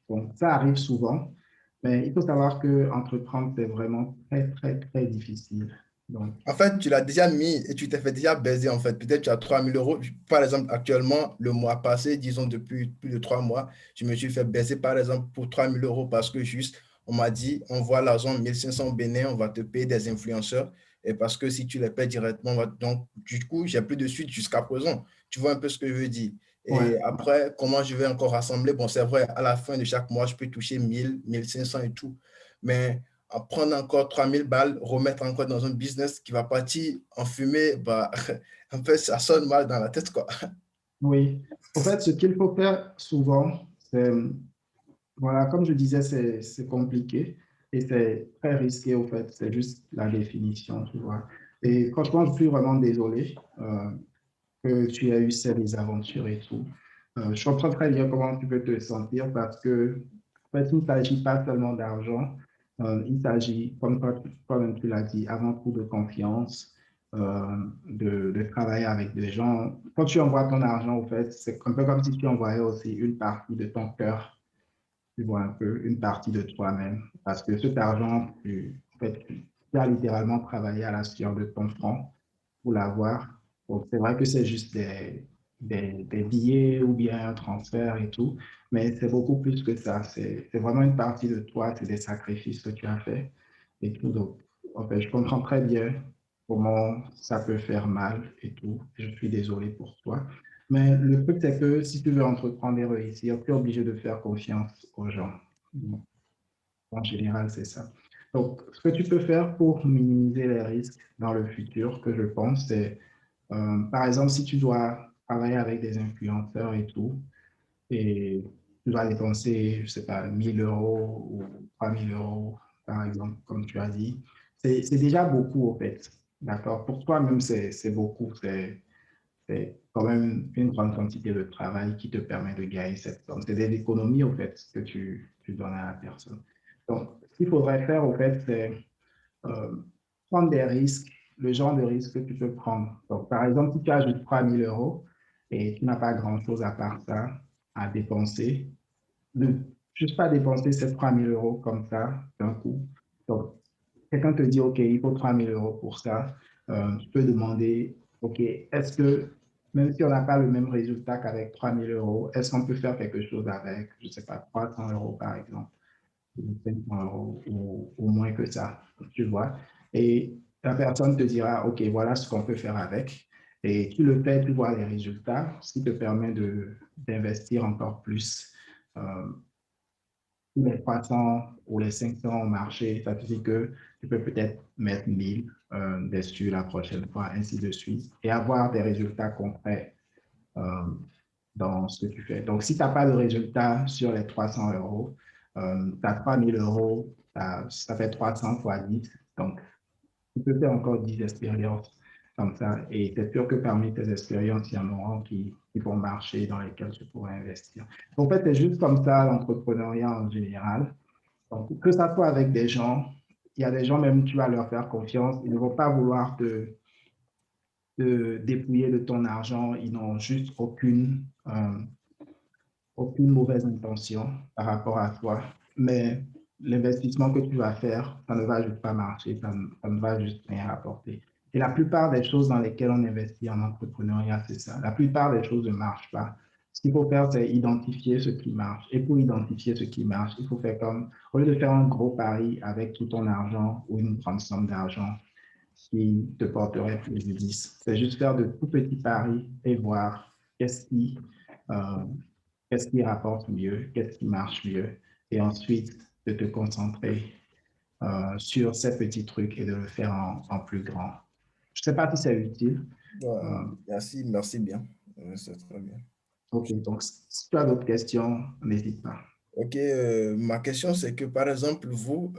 Donc, ça arrive souvent, mais il faut savoir que entreprendre, c'est vraiment très, très, très difficile. Donc, En fait, tu l'as déjà mis et tu t'es fait déjà baiser en fait. Peut-être tu as 3 000 euros. Par exemple, actuellement, le mois passé, disons depuis plus de 3 mois, je me suis fait baiser par exemple pour 3 000 euros parce que juste, on m'a dit, on voit l'argent 1 500 Bénin, on va te payer des influenceurs. Et parce que si tu les paies directement, donc du coup, j'ai plus de suite jusqu'à présent. Tu vois un peu ce que je veux dire. ouais, Et après, comment je vais encore rassembler? Bon, c'est vrai, à la fin de chaque mois, je peux toucher 1 500 et tout. Mais à prendre encore 3 000 balles, remettre encore dans un business qui va partir en fumée, bah, en fait, ça sonne mal dans la tête, quoi. oui. En fait, ce qu'il faut faire souvent, c'est, voilà, comme je disais, c'est compliqué et c'est très risqué, au fait. C'est juste la définition, tu vois. Et franchement, je suis vraiment désolé que tu aies eu ces mésaventures et tout. Je comprends très bien comment tu peux te sentir parce que, en fait, il ne s'agit pas seulement d'argent. Il s'agit, comme tu l'as dit, avant tout de confiance, de travailler avec des gens. Quand tu envoies ton argent, au fait, c'est un peu comme si tu envoyais aussi une partie de ton cœur, tu vois un peu, une partie de toi-même. Parce que cet argent, en fait, tu as littéralement travaillé à la sueur de ton front pour l'avoir. Donc, c'est vrai que c'est juste des billets ou bien un transfert et tout, mais c'est beaucoup plus que ça. C'est vraiment une partie de toi, c'est des sacrifices que tu as fait et tout. Donc, en fait, je comprends très bien comment ça peut faire mal et tout. Je suis désolé pour toi. Mais le truc, c'est que si tu veux entreprendre et réussir, tu es obligé de faire confiance aux gens. En général, c'est ça. Donc, ce que tu peux faire pour minimiser les risques dans le futur, que je pense, c'est, par exemple, si tu dois travailler avec des influenceurs et tout, et tu dois dépenser, je ne sais pas, 1000 euros ou 3000 euros, par exemple, comme tu as dit, c'est déjà beaucoup, au fait. D'accord? Pour toi-même, c'est beaucoup. C'est quand même une grande quantité de travail qui te permet de gagner cette somme. C'est des économies, au fait, que tu donnes à la personne. Donc, ce qu'il faudrait faire, au fait, c'est euh, prendre des risques, le genre de risque que tu peux prendre. Donc, par exemple, si tu as juste 3000 euros et tu n'as pas grand-chose à part ça à dépenser, ne juste pas dépenser ces 3000 euros comme ça d'un coup. Donc, quelqu'un te dit, OK, il faut 3000 euros pour ça, tu peux demander, OK, est-ce que, même si on n'a pas le même résultat qu'avec 3000 euros, est-ce qu'on peut faire quelque chose avec, je ne sais pas, 300 euros par exemple, ou 500 euros, ou moins que ça, tu vois. Et la personne te dira, OK, voilà ce qu'on peut faire avec. Et tu le fais, tu vois les résultats, ce qui te permet d'investir encore plus. Euh, les 300 ou les 500 au marché, ça veut dire que tu peux peut-être mettre 1000 dessus la prochaine fois, ainsi de suite, et avoir des résultats concrets euh, dans ce que tu fais. Donc, si tu n'as pas de résultat sur les 300 euros, tu as 3000 euros, ça fait 300 fois 10. Donc, tu peux faire encore 10 expériences comme ça. Et c'est sûr que parmi tes expériences, il y en aura qui vont marcher, dans lesquelles tu pourrais investir. En fait, c'est juste comme ça l'entrepreneuriat en général. Donc, que ça soit avec des gens, il y a des gens, même tu vas leur faire confiance, ils ne vont pas vouloir te dépouiller de ton argent, ils n'ont juste aucune mauvaise intention par rapport à toi. Mais l'investissement que tu vas faire, ça ne va juste pas marcher, ça ne va juste rien apporter. Et la plupart des choses dans lesquelles on investit en entrepreneuriat, c'est ça. La plupart des choses ne marchent pas. Ce qu'il faut faire, c'est identifier ce qui marche. Et pour identifier ce qui marche, il faut faire comme, au lieu de faire un gros pari avec tout ton argent ou une grande somme d'argent qui te porterait préjudice, c'est juste faire de tout petits paris et voir euh, qu'est-ce qui rapporte mieux, qu'est-ce qui marche mieux. Et ensuite, de te concentrer sur ces petits trucs et de le faire en plus grand. Je ne sais pas si c'est utile. Merci bien. C'est très bien. OK, donc si tu as d'autres questions, n'hésite pas. Ok, ma question c'est que par exemple, vous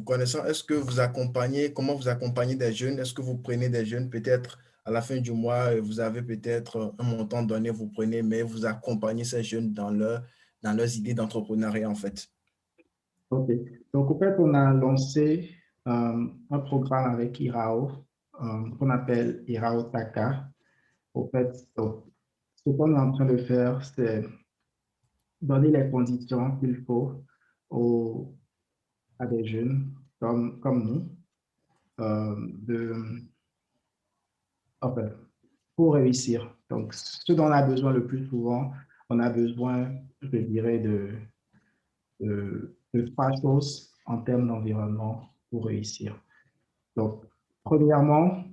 connaissant, est-ce que vous accompagnez, comment vous accompagnez des jeunes? Est-ce que vous prenez des jeunes peut-être à la fin du mois, vous avez peut-être un montant donné, vous prenez, mais vous accompagnez ces jeunes dans leurs idées d'entrepreneuriat en fait? OK, donc en fait, on a lancé un programme avec IRAO qu'on appelle IRAO Taka. Au fait, donc, ce qu'on est en train de faire, c'est donner les conditions qu'il faut aux, à des jeunes comme nous de, enfin, pour réussir. Donc, ce dont on a besoin le plus souvent, on a besoin, je dirais, de trois choses en termes d'environnement pour réussir. Donc, premièrement,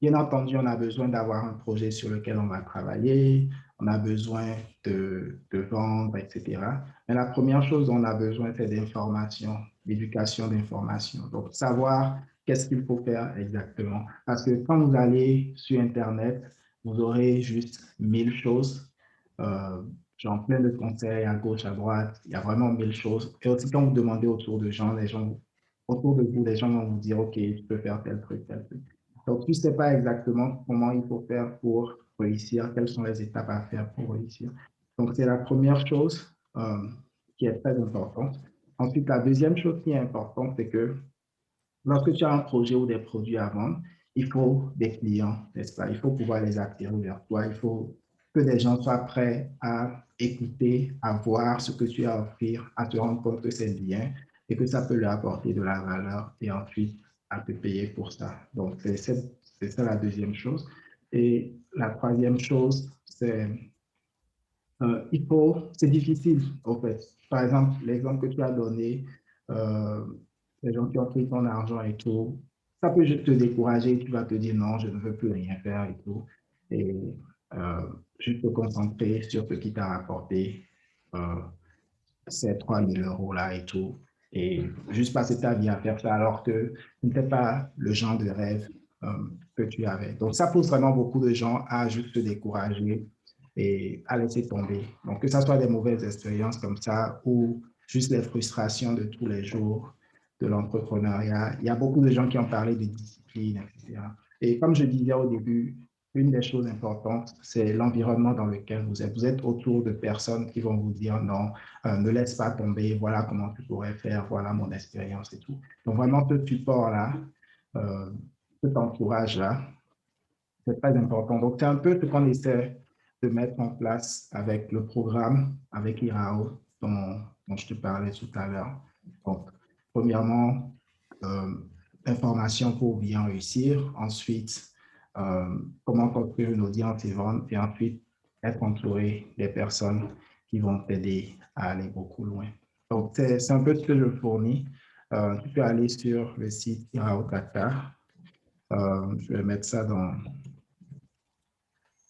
bien entendu, on a besoin d'avoir un projet sur lequel on va travailler, on a besoin de vendre, etc. Mais la première chose dont on a besoin, c'est d'information, d'éducation d'information. Donc, savoir qu'est-ce qu'il faut faire exactement. Parce que quand vous allez sur Internet, vous aurez juste 1000 choses, genre plein de conseils à gauche, à droite, il y a vraiment 1000 choses. Et aussi, quand vous demandez autour de gens, les gens autour de vous, les gens vont vous dire, OK, tu peux faire tel truc, tel truc. Donc, tu ne sais pas exactement comment il faut faire pour réussir, quelles sont les étapes à faire pour réussir. Donc, c'est la première chose qui est très importante. Ensuite, la deuxième chose qui est importante, c'est que lorsque tu as un projet ou des produits à vendre, il faut des clients, n'est-ce pas? Il faut pouvoir les attirer vers toi. Il faut que des gens soient prêts à écouter, à voir ce que tu as à offrir, à te rendre compte que c'est bien et que ça peut leur apporter de la valeur et ensuite à te payer pour ça. Donc, c'est ça la deuxième chose. Et la troisième chose, c'est c'est difficile, en fait. Par exemple, l'exemple que tu as donné, euh, les gens qui ont pris ton argent et tout, ça peut juste te décourager, tu vas te dire non, je ne veux plus rien faire et tout. Et euh, juste te concentrer sur ce qui t'a rapporté euh, ces 3 000 € là et tout. Et juste passer ta vie à faire ça alors que ce n'était pas le genre de rêve euh, que tu avais. Donc, ça pousse vraiment beaucoup de gens à juste se décourager et à laisser tomber. Donc, que ce soit des mauvaises expériences comme ça ou juste les frustrations de tous les jours de l'entrepreneuriat. Il y a beaucoup de gens qui ont parlé de discipline, etc. Et comme je disais au début, une des choses importantes, c'est l'environnement dans lequel vous êtes. Vous êtes autour de personnes qui vont vous dire non, ne laisse pas tomber, voilà comment tu pourrais faire, voilà mon expérience et tout. Donc, vraiment, ce support-là, euh, cet entourage-là, c'est très important. Donc, c'est un peu ce qu'on essaie de mettre en place avec le programme, avec IRAO, dont je te parlais tout à l'heure. Donc, premièrement, euh, information pour bien réussir. Ensuite, comment construire une audience et vendre. Et ensuite, être entouré des personnes qui vont t'aider à aller beaucoup loin. Donc, c'est un peu ce que je fournis. Tu peux aller sur le site IRAO Tata. Je vais mettre ça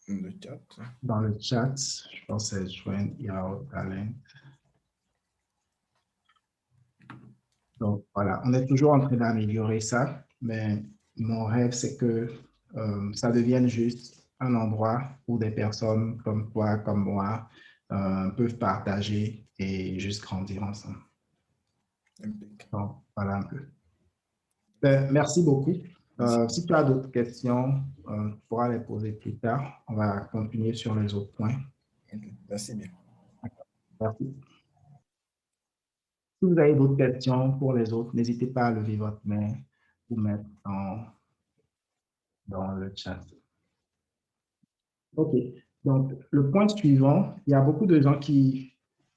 Le chat. dans le chat. Je pense que c'est joindre IRAO Talent. Donc, voilà, on est toujours en train d'améliorer ça, mais mon rêve, c'est que ça devienne juste un endroit où des personnes comme toi, comme moi, peuvent partager et juste grandir ensemble. Donc, voilà un peu. Merci beaucoup. Si tu as d'autres questions, tu pourras les poser plus tard. On va continuer sur les autres points. Merci bien. Merci. Si vous avez d'autres questions pour les autres, n'hésitez pas à lever votre main ou mettre dans le chat. OK. Donc, le point suivant, il y a beaucoup de gens qui,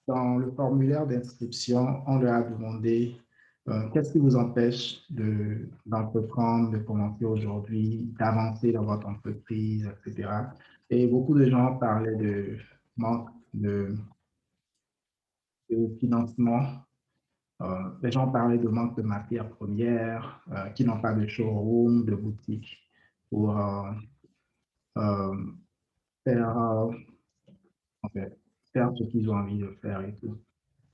dans le formulaire d'inscription, on leur a demandé qu'est-ce qui vous empêche d'entreprendre, de commencer aujourd'hui, d'avancer dans votre entreprise, etc. Et beaucoup de gens parlaient de manque de financement. Les gens parlaient de manque de matières premières, qui n'ont pas de showroom, de boutique pour euh, faire, en fait, faire ce qu'ils ont envie de faire et tout.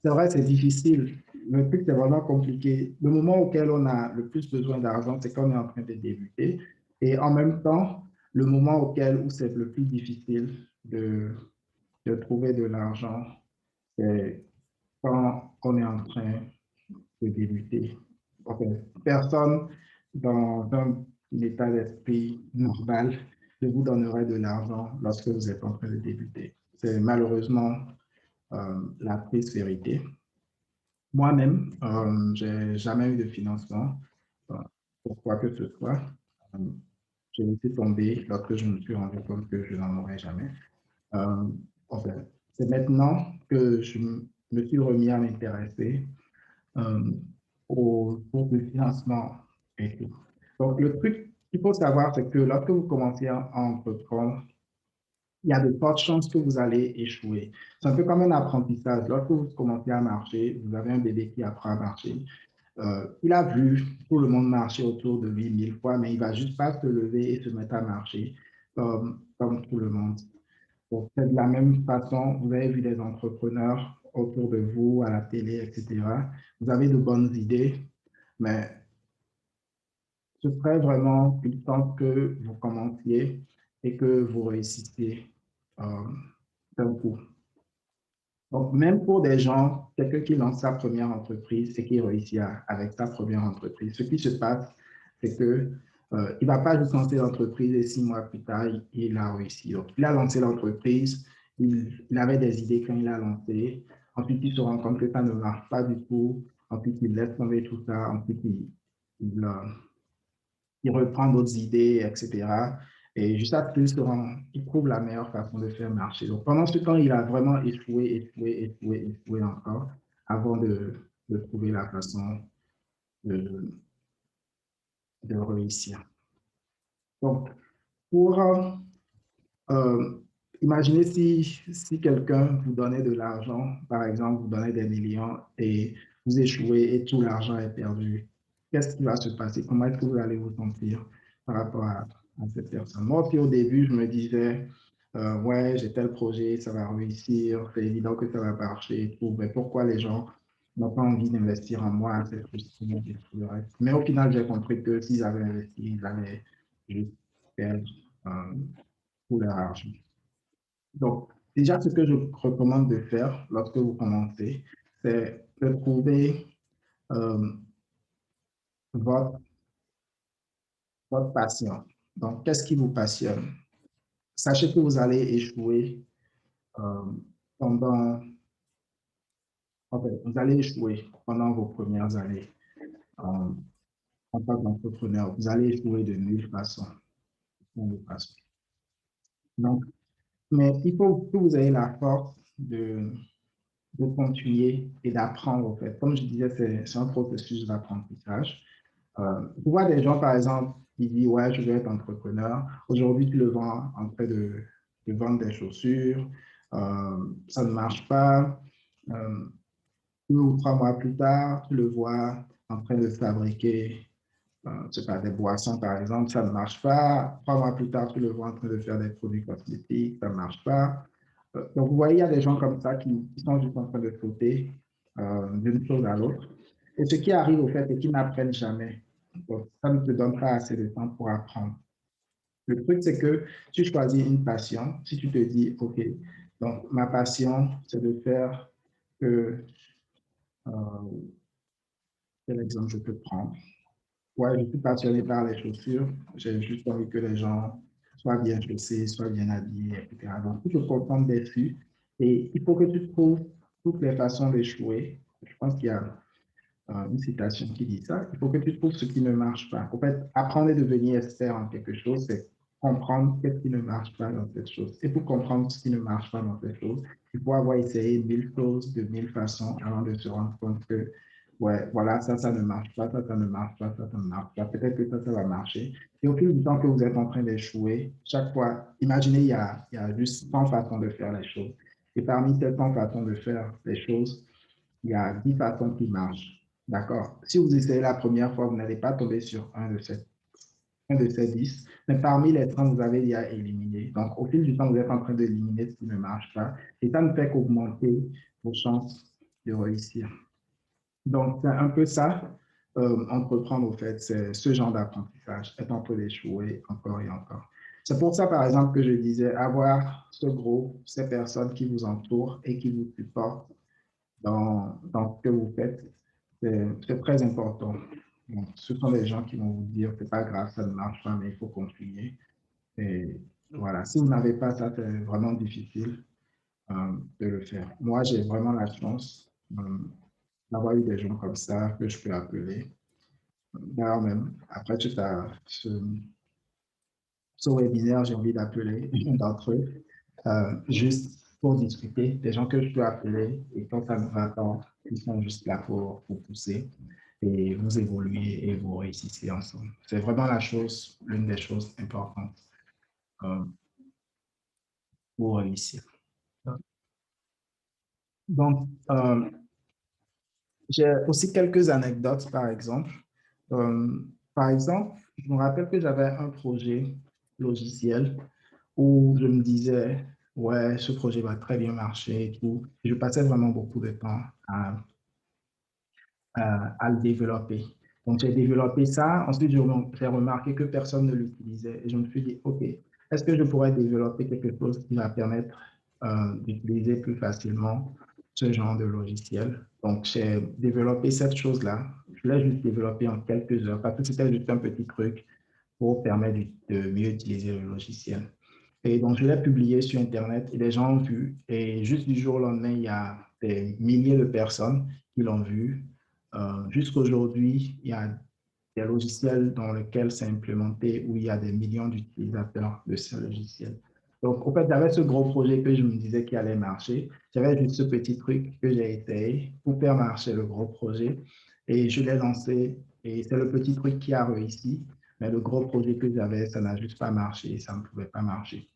c'est vrai, c'est difficile. Le truc, c'est vraiment compliqué. Le moment auquel on a le plus besoin d'argent, c'est quand on est en train de débuter. Et en même temps, le moment auquel où c'est le plus difficile de trouver de l'argent, c'est quand on est en train de débuter. Enfin, personne dans un état d'esprit normal ne vous donnerait de l'argent lorsque vous êtes en train de débuter. C'est malheureusement la triste vérité. Moi-même, j'ai jamais eu de financement euh, pour quoi que ce soit. Euh, j'ai laissé tomber lorsque je me suis rendu compte que je n'en aurais jamais. Euh, enfin, c'est maintenant que me suis remis à m'intéresser euh, aux sources de financement et tout. Donc, le truc qu'il faut savoir, c'est que lorsque vous commencez à entreprendre, il y a de fortes chances que vous allez échouer. C'est un peu comme un apprentissage. Lorsque vous commencez à marcher, vous avez un bébé qui apprend à marcher. Il a vu tout le monde marcher autour de lui 1000 fois, mais il ne va juste pas se lever et se mettre à marcher comme tout le monde. Donc, c'est de la même façon, vous avez vu des entrepreneurs autour de vous, à la télé, etc. Vous avez de bonnes idées, mais ce serait vraiment une temps que vous commenciez et que vous réussissiez euh, d'un coup. Donc, même pour des gens, quelqu'un qui lance sa première entreprise et qui réussit avec sa première entreprise, ce qui se passe, c'est que il ne va pas juste lancer l'entreprise et 6 mois plus tard, il a réussi. Donc, il a lancé l'entreprise, il avait des idées quand il a lancé. Ensuite, il se rend compte que ça ne marche pas du tout. Ensuite, il laisse tomber tout ça. Ensuite, il, il reprend d'autres idées, etc. Et juste après, il trouve la meilleure façon de faire marcher. Donc, pendant ce temps, il a vraiment échoué encore avant de trouver la façon de, de réussir. Donc, pour imaginez si quelqu'un vous donnait de l'argent, par exemple, vous donnez des millions et vous échouez et tout l'argent est perdu. Qu'est-ce qui va se passer? Comment est-ce que vous allez vous sentir par rapport à cette personne? Moi, aussi, au début, je me disais, ouais, j'ai tel projet, ça va réussir, c'est évident que ça va marcher et tout, mais pourquoi les gens n'ont pas envie d'investir en moi? C'est frustrant et tout le reste. Mais au final, j'ai compris que s'ils avaient investi, ils allaient juste perdre tout leur argent. Donc, déjà, ce que je recommande de faire lorsque vous commencez, c'est de trouver euh, votre, votre passion. Donc, qu'est-ce qui vous passionne? Sachez que vous allez échouer euh, pendant, en fait, vous allez échouer pendant vos premières années en tant qu'entrepreneur. Vous allez échouer de mille façons. De mille façons. Donc, mais il faut que vous ayez la force de continuer et d'apprendre, en fait. Comme je disais, c'est un processus d'apprentissage. Tu vois des gens, par exemple, qui disent, ouais, je veux être entrepreneur. Aujourd'hui, tu le vends en train de vendre des chaussures. Ça ne marche pas. 2 ou 3 mois plus tard, tu le vois en train de fabriquer, je sais pas, des boissons, par exemple. Ça ne marche pas. 3 mois plus tard, tu le vois en train de faire des produits cosmétiques. Ça ne marche pas. Donc, vous voyez, il y a des gens comme ça qui sont juste en train de sauter d'une chose à l'autre. Et ce qui arrive au fait, c'est qu'ils n'apprennent jamais. Donc, ça ne te donne pas assez de temps pour apprendre. Le truc, c'est que tu choisis une passion. Si tu te dis, OK, donc ma passion, c'est de faire que, quel exemple je peux prendre? Ouais, je suis passionné par les chaussures. J'ai juste envie que les gens soient bien chaussés, soient bien habillés, etc. Donc, tu te contentes dessus et il faut que tu trouves toutes les façons d'échouer. Je pense qu'il y a une citation qui dit ça. Il faut que tu trouves ce qui ne marche pas. En fait, apprendre et devenir expert en quelque chose, c'est comprendre ce qui ne marche pas dans cette chose. Et pour comprendre ce qui ne marche pas dans cette chose, il faut avoir essayé 1000 choses de 1000 façons avant de se rendre compte que ouais, voilà, ça ne marche pas, ça ne marche pas, ça ne marche pas. Peut-être que ça va marcher. Et au fil du temps que vous êtes en train d'échouer, chaque fois, imaginez, il y a juste 100 façons de faire les choses. Et parmi ces 100 façons de faire les choses, il y a 10 façons qui marchent. D'accord? Si vous essayez la première fois, vous n'allez pas tomber sur un de ces 10, mais parmi les 30, vous avez déjà éliminé. Donc, au fil du temps, vous êtes en train d'éliminer ce qui ne marche pas. Et ça ne fait qu'augmenter vos chances de réussir. Donc, c'est un peu ça, entreprendre, au fait, c'est ce genre d'apprentissage, être en train d'échouer encore et encore. C'est pour ça, par exemple, que je disais, avoir ce groupe, ces personnes qui vous entourent et qui vous supportent dans ce que vous faites, c'est très important. Donc, ce sont les gens qui vont vous dire, c'est pas grave, ça ne marche pas, mais il faut continuer. Et voilà, si vous n'avez pas ça, c'est vraiment difficile de le faire. Moi, j'ai vraiment la chance d'avoir eu des gens comme ça que je peux appeler. D'ailleurs, même, après tout ce webinaire, j'ai envie d'appeler un d'entre eux, juste pour discuter, des gens que je peux appeler et quand ça me va pas, ils sont juste là pour pousser et vous évoluez et vous réussissez ensemble. C'est vraiment l'une des choses importantes euh, pour réussir. Donc, j'ai aussi quelques anecdotes, par exemple. Euh, Par exemple, je me rappelle que j'avais un projet logiciel où je me disais, ouais, ce projet va très bien marcher et tout. Et je passais vraiment beaucoup de temps à le développer. Donc, j'ai développé ça. Ensuite, j'ai remarqué que personne ne l'utilisait. Et je me suis dit, OK, est-ce que je pourrais développer quelque chose qui va permettre d'utiliser plus facilement ce genre de logiciel? Donc, j'ai développé cette chose-là. Je l'ai juste développé en quelques heures parce que c'était juste un petit truc pour permettre de mieux utiliser le logiciel. Et donc, je l'ai publié sur Internet et les gens ont vu. Et juste du jour au lendemain, il y a des milliers de personnes qui l'ont vu. Jusqu'aujourd'hui, il y a des logiciels dans lesquels c'est implémenté où il y a des millions d'utilisateurs de ce logiciel. Donc, en fait, j'avais ce gros projet que je me disais qu'il allait marcher. J'avais juste ce petit truc que j'ai essayé pour faire marcher le gros projet. Et je l'ai lancé. Et c'est le petit truc qui a réussi. Mais le gros projet que j'avais, ça n'a juste pas marché. Ça ne pouvait pas marcher.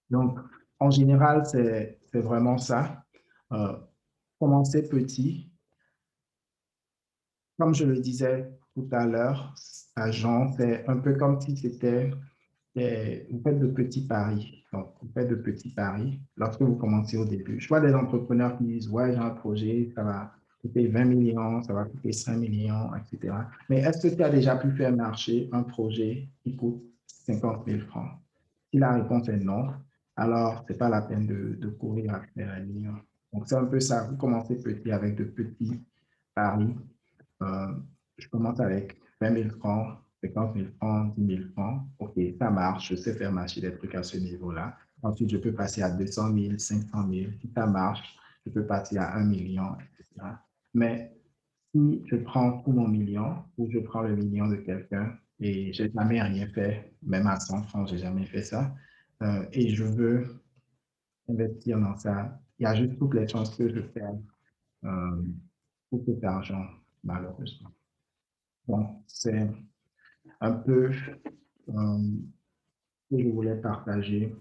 Donc, en général, c'est vraiment ça. Euh, Commencer petit. Comme je le disais tout à l'heure, à Jean, c'est un peu comme si c'était, vous faites de petits paris. Donc, vous faites de petits paris lorsque vous commencez au début. Je vois des entrepreneurs qui disent, ouais, j'ai un projet, ça va coûter 20 millions, ça va coûter 5 millions, etc. Mais est-ce que tu as déjà pu faire marcher un projet qui coûte 50 000 francs? Si la réponse est non, alors ce n'est pas la peine de courir après la million. Donc, c'est un peu ça. Vous commencez petit avec de petits paris. Euh, je commence avec 20 000 francs, 50 000 francs, 10 000 francs. OK, ça marche, je sais faire marcher des trucs à ce niveau-là. Ensuite, je peux passer à 200 000, 500 000. Si ça marche, je peux passer à 1 million, etc. Mais si je prends tout mon million ou je prends le million de quelqu'un et j'ai jamais rien fait, même à 100 francs, j'ai jamais fait ça, et je veux investir dans ça, il y a juste toutes les chances que je perds euh, tout cet argent, malheureusement. Donc, c'est un peu ce que je voulais partager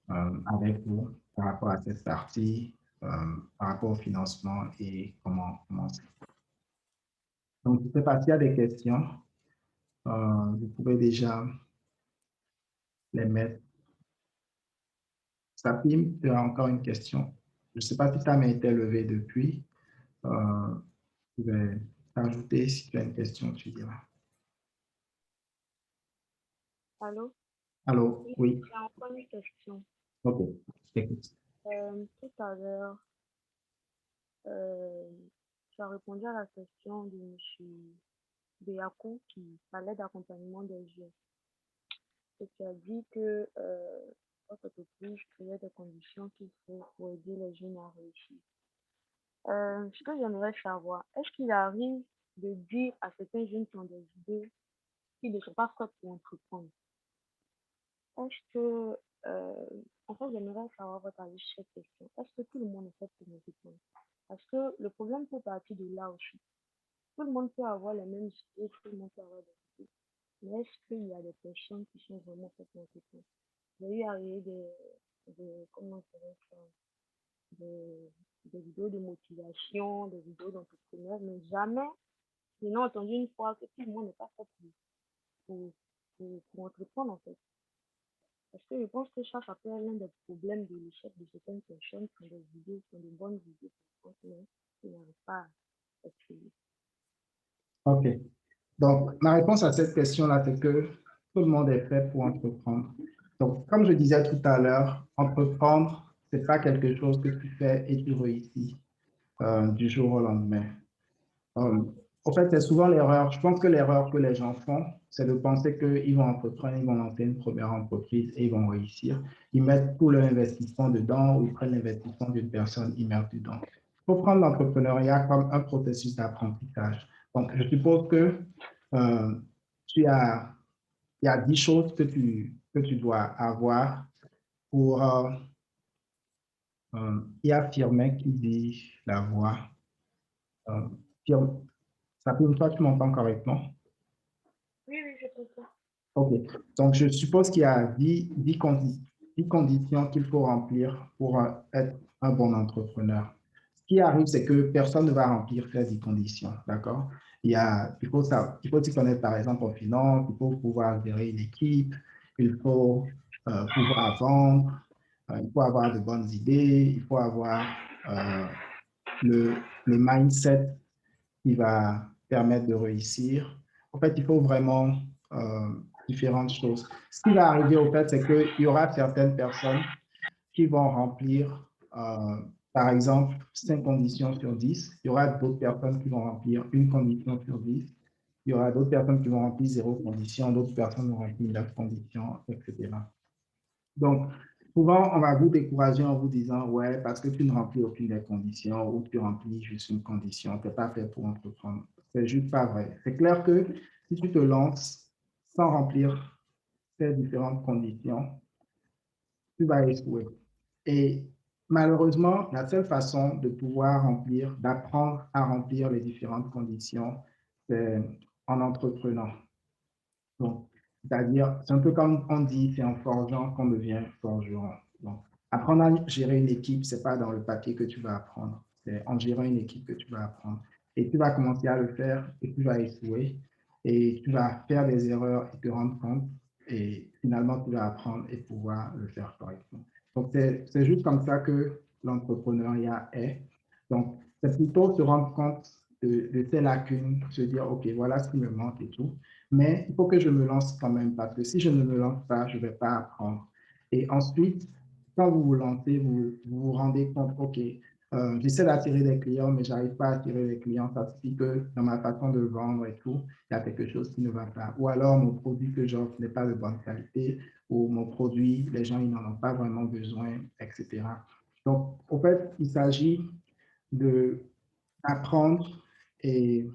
avec vous par rapport à cette partie, par rapport au financement et comment commencer. Donc, je ne sais pas s'il y a des questions. Vous pouvez déjà les mettre. Sapim, tu as encore une question. Je ne sais pas si ta main été levée depuis. Je vais t'ajouter si tu as une question, tu diras. Allô? Allô? Oui, Oui. j'ai encore une question. OK. Écoute. Tout à l'heure, euh, tu as répondu à la question de M. Beakou qui parlait d'accompagnement des jeunes. Et tu as dit que votre entreprise créait des conditions qu'il faut pour aider les jeunes à réussir. Ce que j'aimerais savoir, est-ce qu'il arrive de dire à certains jeunes qui ont des idées qu'ils ne sont pas prêts pour entreprendre? Est-ce que, en fait, j'aimerais savoir votre avis sur cette question. Est-ce que tout le monde est fait pour entreprendre? Parce que le problème peut partir de là aussi. Tout le monde peut avoir les mêmes idées, tout le monde peut avoir des idées. Mais est-ce qu'il y a des personnes qui sont vraiment faites pour entreprendre? Il y a eu arriver comment dirais ça, des, des vidéos de motivation, des vidéos d'entrepreneurs, mais jamais, je n'ai entendu une fois que tout le monde n'est pas fait pour, pour entreprendre en fait. Parce que je pense que ça peut être l'un des problèmes de l'échec de certaines personnes qui ont des idées, qui ont de bonnes idées pour continuer. ils n'arrivent pas à suivre. OK. Donc, ma réponse à cette question-là, c'est que tout le monde est fait pour entreprendre. Donc, comme je disais tout à l'heure, entreprendre, ce n'est pas quelque chose que tu fais et tu réussis du jour au lendemain. Euh, En fait, c'est souvent l'erreur. Je pense que l'erreur que les gens font, c'est de penser qu'ils vont entreprendre, ils vont lancer une première entreprise et ils vont réussir. Ils mettent tout leur investissement dedans ou ils prennent l'investissement d'une personne, ils mettent dedans. Il faut prendre l'entrepreneuriat comme un processus d'apprentissage. Donc, je suppose que euh, tu as, il y a 10 choses que tu dois avoir pour y affirmer qui dit la voix. Euh, Ça fait une fois que tu m'entends correctement. Oui, oui, je comprends. OK. Donc, je suppose qu'il y a 10 conditions qu'il faut remplir pour être un bon entrepreneur. Ce qui arrive, c'est que personne ne va remplir ces 10 conditions, d'accord? Il faut s'y connaître, par exemple, en finance, il faut pouvoir gérer une équipe, il faut pouvoir vendre, il faut avoir de bonnes idées, il faut avoir euh, le mindset qui va permettre de réussir. En fait, il faut vraiment euh, différentes choses. Ce qui va arriver, au fait, c'est qu'il y aura certaines personnes qui vont remplir, par exemple, 5 conditions sur 10. Il y aura d'autres personnes qui vont remplir une condition sur 10. Il y aura d'autres personnes qui vont remplir 0 condition, d'autres personnes vont remplir 9 conditions, etc. Donc, souvent, on va vous décourager en vous disant, ouais, parce que tu ne remplis aucune des conditions ou tu remplis juste une condition, tu n'es pas fait pour entreprendre. C'est juste pas vrai. C'est clair que si tu te lances sans remplir ces différentes conditions, tu vas échouer. Et malheureusement, la seule façon de pouvoir remplir, d'apprendre à remplir les différentes conditions, c'est en entreprenant. Donc, c'est-à-dire, c'est un peu comme on dit, c'est en forgeant qu'on devient forgeron. Donc, apprendre à gérer une équipe, ce n'est pas dans le papier que tu vas apprendre, c'est en gérant une équipe que tu vas apprendre. Et tu vas commencer à le faire et tu vas échouer et tu vas faire des erreurs et te rendre compte et finalement tu vas apprendre et pouvoir le faire correctement. Donc, c'est juste comme ça que l'entrepreneuriat est. Donc, c'est plutôt se rendre compte de ces lacunes, se dire, OK, voilà ce qui me manque et tout. Mais il faut que je me lance quand même parce que si je ne me lance pas, je ne vais pas apprendre. Et ensuite, quand vous vous lancez, vous vous rendez compte, OK, j'essaie d'attirer des clients, mais je n'arrive pas à attirer des clients. Ça suffit que dans ma façon de vendre et tout, il y a quelque chose qui ne va pas. Ou alors, mon produit que j'offre n'est pas de bonne qualité, ou mon produit, les gens, ils n'en ont pas vraiment besoin, etc. Donc, en fait, il s'agit d'apprendre et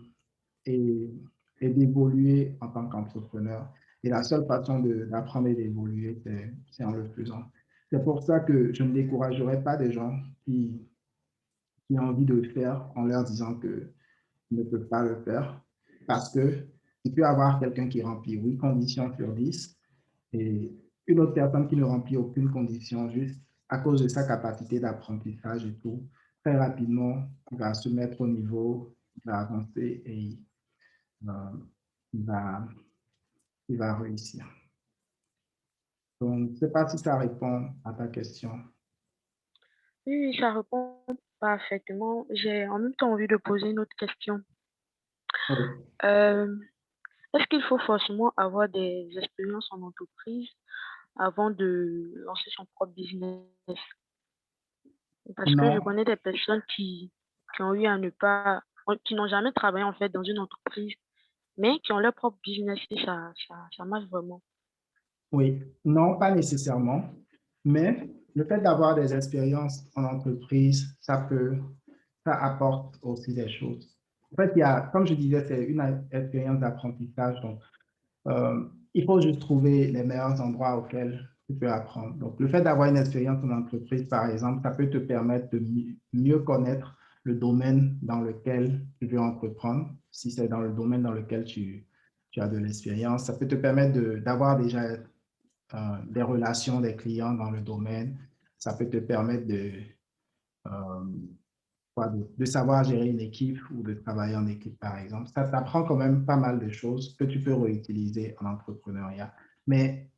et, et d'évoluer en tant qu'entrepreneur. Et la seule façon d'apprendre et d'évoluer, c'est en le faisant. C'est pour ça que je ne découragerai pas des gens qui ont envie de le faire en leur disant qu'ils ne peuvent pas le faire. Parce que il peut y avoir quelqu'un qui remplit 8 conditions sur 10 et une autre personne qui ne remplit aucune condition juste à cause de sa capacité d'apprentissage et tout. Très rapidement, il va se mettre au niveau, il va avancer et euh, il va, il va réussir. Donc, je ne sais pas si ça répond à ta question. Oui, oui, ça répond parfaitement. J'ai en même temps envie de poser une autre question. Oui. Euh, Est-ce qu'il faut forcément avoir des expériences en entreprise avant de lancer son propre business? Parce que je Non, connais des personnes qui ont eu à ne pas, qui n'ont jamais travaillé en fait dans une entreprise, mais qui ont leur propre business et ça marche vraiment. oui, non, pas nécessairement, mais le fait d'avoir des expériences en entreprise, ça apporte aussi des choses. En fait, comme je disais, c'est une expérience d'apprentissage. Donc, il faut juste trouver les meilleurs endroits auxquels tu peux apprendre. Donc, le fait d'avoir une expérience en entreprise, par exemple, ça peut te permettre de mieux connaître le domaine dans lequel tu veux entreprendre. Si c'est dans le domaine dans lequel tu as de l'expérience, ça peut te permettre d'avoir déjà des relations des clients dans le domaine. Ça peut te permettre euh, de savoir gérer une équipe ou de travailler en équipe, par exemple. Ça t'apprend quand même pas mal de choses que tu peux réutiliser en entrepreneuriat. Mais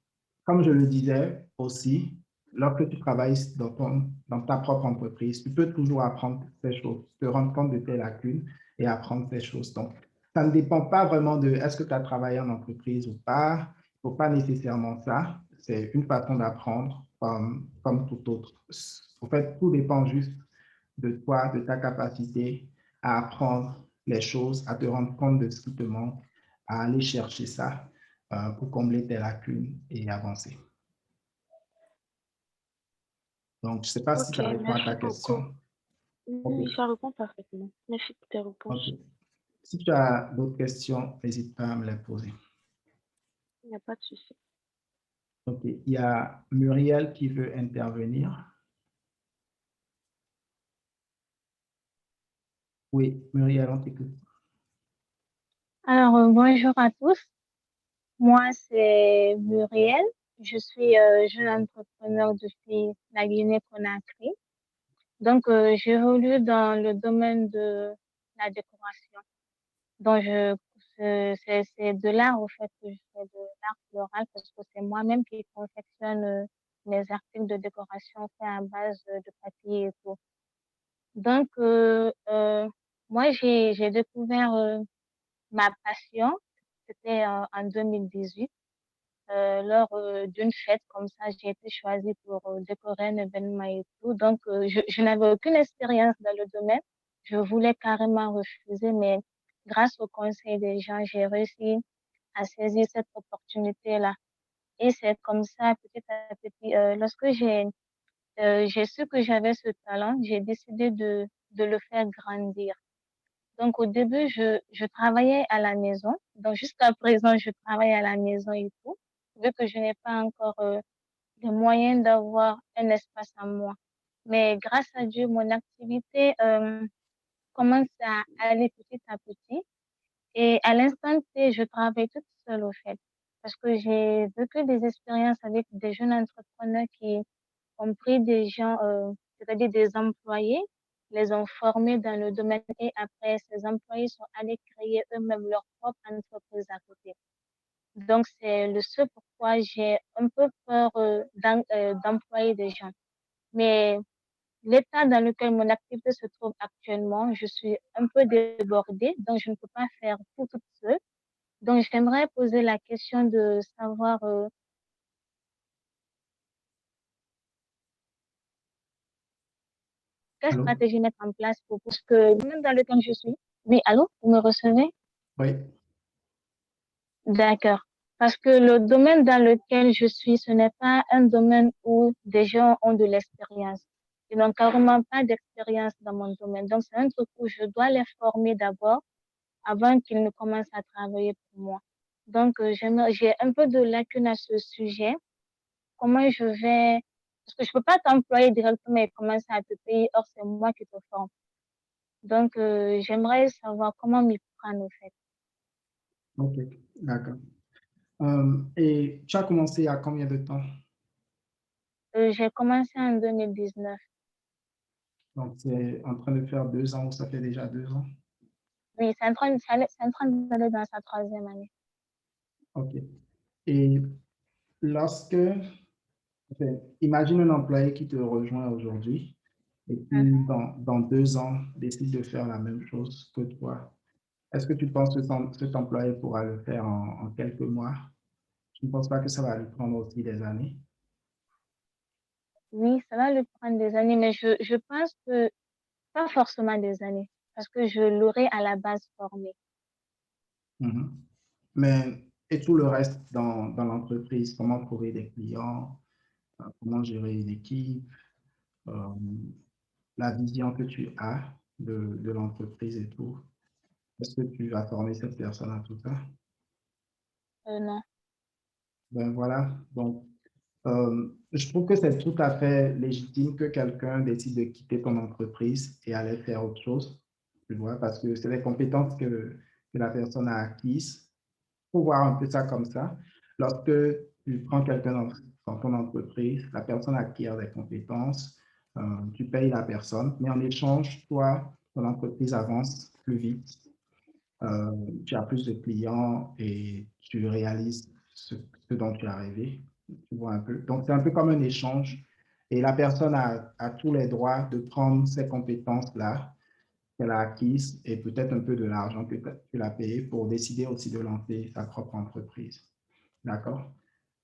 comme je le disais aussi, lorsque tu travailles dans ta propre entreprise, tu peux toujours apprendre ces choses, te rendre compte de tes lacunes et apprendre ces choses. Donc, ça ne dépend pas vraiment de est-ce que tu as travaillé en entreprise ou pas. Il ne faut pas nécessairement ça. C'est une façon d'apprendre comme tout autre. En fait, tout dépend juste de toi, de ta capacité à apprendre les choses, à te rendre compte de ce qui te manque, à aller chercher ça pour combler tes lacunes et avancer. Donc, je ne sais pas si Ok, ça répond à ta merci beaucoup. question. OK. Oui, ça répond parfaitement. Merci pour tes OK. réponses. Si tu as d'autres questions, n'hésite pas à me les poser. Il n'y a pas de souci. OK. Il y a Muriel qui veut intervenir. Oui, Muriel, on t'écoute. Alors, bonjour à tous. Moi, c'est Muriel. Je suis jeune entrepreneur depuis la Guinée-Conakry. Donc, j'évolue dans le domaine de la décoration. Donc, c'est de l'art, au fait, que je fais de l'art floral parce que c'est moi-même qui confectionne mes articles de décoration faits à base de papier et tout. Donc, moi, j'ai découvert ma passion, c'était en 2018, lors d'une fête comme ça, j'ai été choisie pour décorer un événement et tout. Donc, je n'avais aucune expérience dans le domaine. Je voulais carrément refuser, mais grâce au conseil des gens, j'ai réussi à saisir cette opportunité-là. Et c'est comme ça, petit à petit, lorsque j'ai su que j'avais ce talent, j'ai décidé de le faire grandir. Donc, au début, je travaillais à la maison. Donc, jusqu'à présent, je travaille à la maison et tout, vu que je n'ai pas encore les moyens d'avoir un espace à moi. Mais grâce à Dieu, mon activité commence à aller petit à petit. Et à l'instant T, je travaille toute seule au fait. Parce que j'ai vécu des expériences avec des jeunes entrepreneurs qui ont pris des gens, c'est-à-dire des employés, les ont formés dans le domaine et après, ces employés sont allés créer eux-mêmes leur propre entreprise à côté. Donc, c'est le ce pourquoi j'ai un peu peur d'employer des gens. Mais l'état dans lequel mon activité se trouve actuellement, je suis un peu débordée, donc je ne peux pas faire tout toute seule. Donc, j'aimerais poser la question de savoir quelle Allô? stratégie mettre en place pour parce que le domaine dans lequel je suis. Oui, allô, vous me recevez? Oui. D'accord. Parce que le domaine dans lequel je suis, ce n'est pas un domaine où des gens ont de l'expérience. Ils n'ont carrément pas d'expérience dans mon domaine. Donc, c'est un truc où je dois les former d'abord avant qu'ils ne commencent à travailler pour moi. Donc, j'ai un peu de lacune à ce sujet. Comment je vais, parce que je peux pas t'employer directement et commencer à te payer, or c'est moi qui te forme. Donc, j'aimerais savoir comment m'y prendre, en fait. OK, d'accord. Et tu as commencé il y a combien de temps? J'ai commencé en 2019. Donc, c'est en train de faire 2 ans ou ça fait déjà 2 ans? Oui, c'est en train d'aller dans sa troisième année. OK. Et lorsque, enfin, imagine un employé qui te rejoint aujourd'hui et qui, Mhm. dans 2 ans, décide de faire la même chose que toi. Est-ce que tu penses que cet employé pourra le faire en quelques mois? Je ne pense pas que ça va lui prendre aussi des années. Oui, ça va lui prendre des années, mais je pense que pas forcément des années, parce que je l'aurai à la base formé. Mhm. Mais, et tout le reste dans l'entreprise, comment trouver des clients, comment gérer une équipe, euh, la vision que tu as de l'entreprise et tout. Est-ce que tu vas former cette personne à tout ça? Non. Ben voilà, donc je trouve que c'est tout à fait légitime que quelqu'un décide de quitter ton entreprise et aller faire autre chose, tu vois, parce que c'est les compétences que la personne a acquises. Il faut voir un peu ça comme ça. Lorsque tu prends quelqu'un dans ton entreprise, la personne acquiert des compétences, tu payes la personne, mais en échange, toi, ton entreprise avance plus vite, euh, tu as plus de clients et tu réalises ce dont tu as rêvé. Tu vois un peu. Donc, c'est un peu comme un échange Et la personne a tous les droits de prendre ces compétences-là qu'elle a acquises et peut-être un peu de l'argent que tu l'as payé pour décider aussi de lancer sa propre entreprise. D'accord?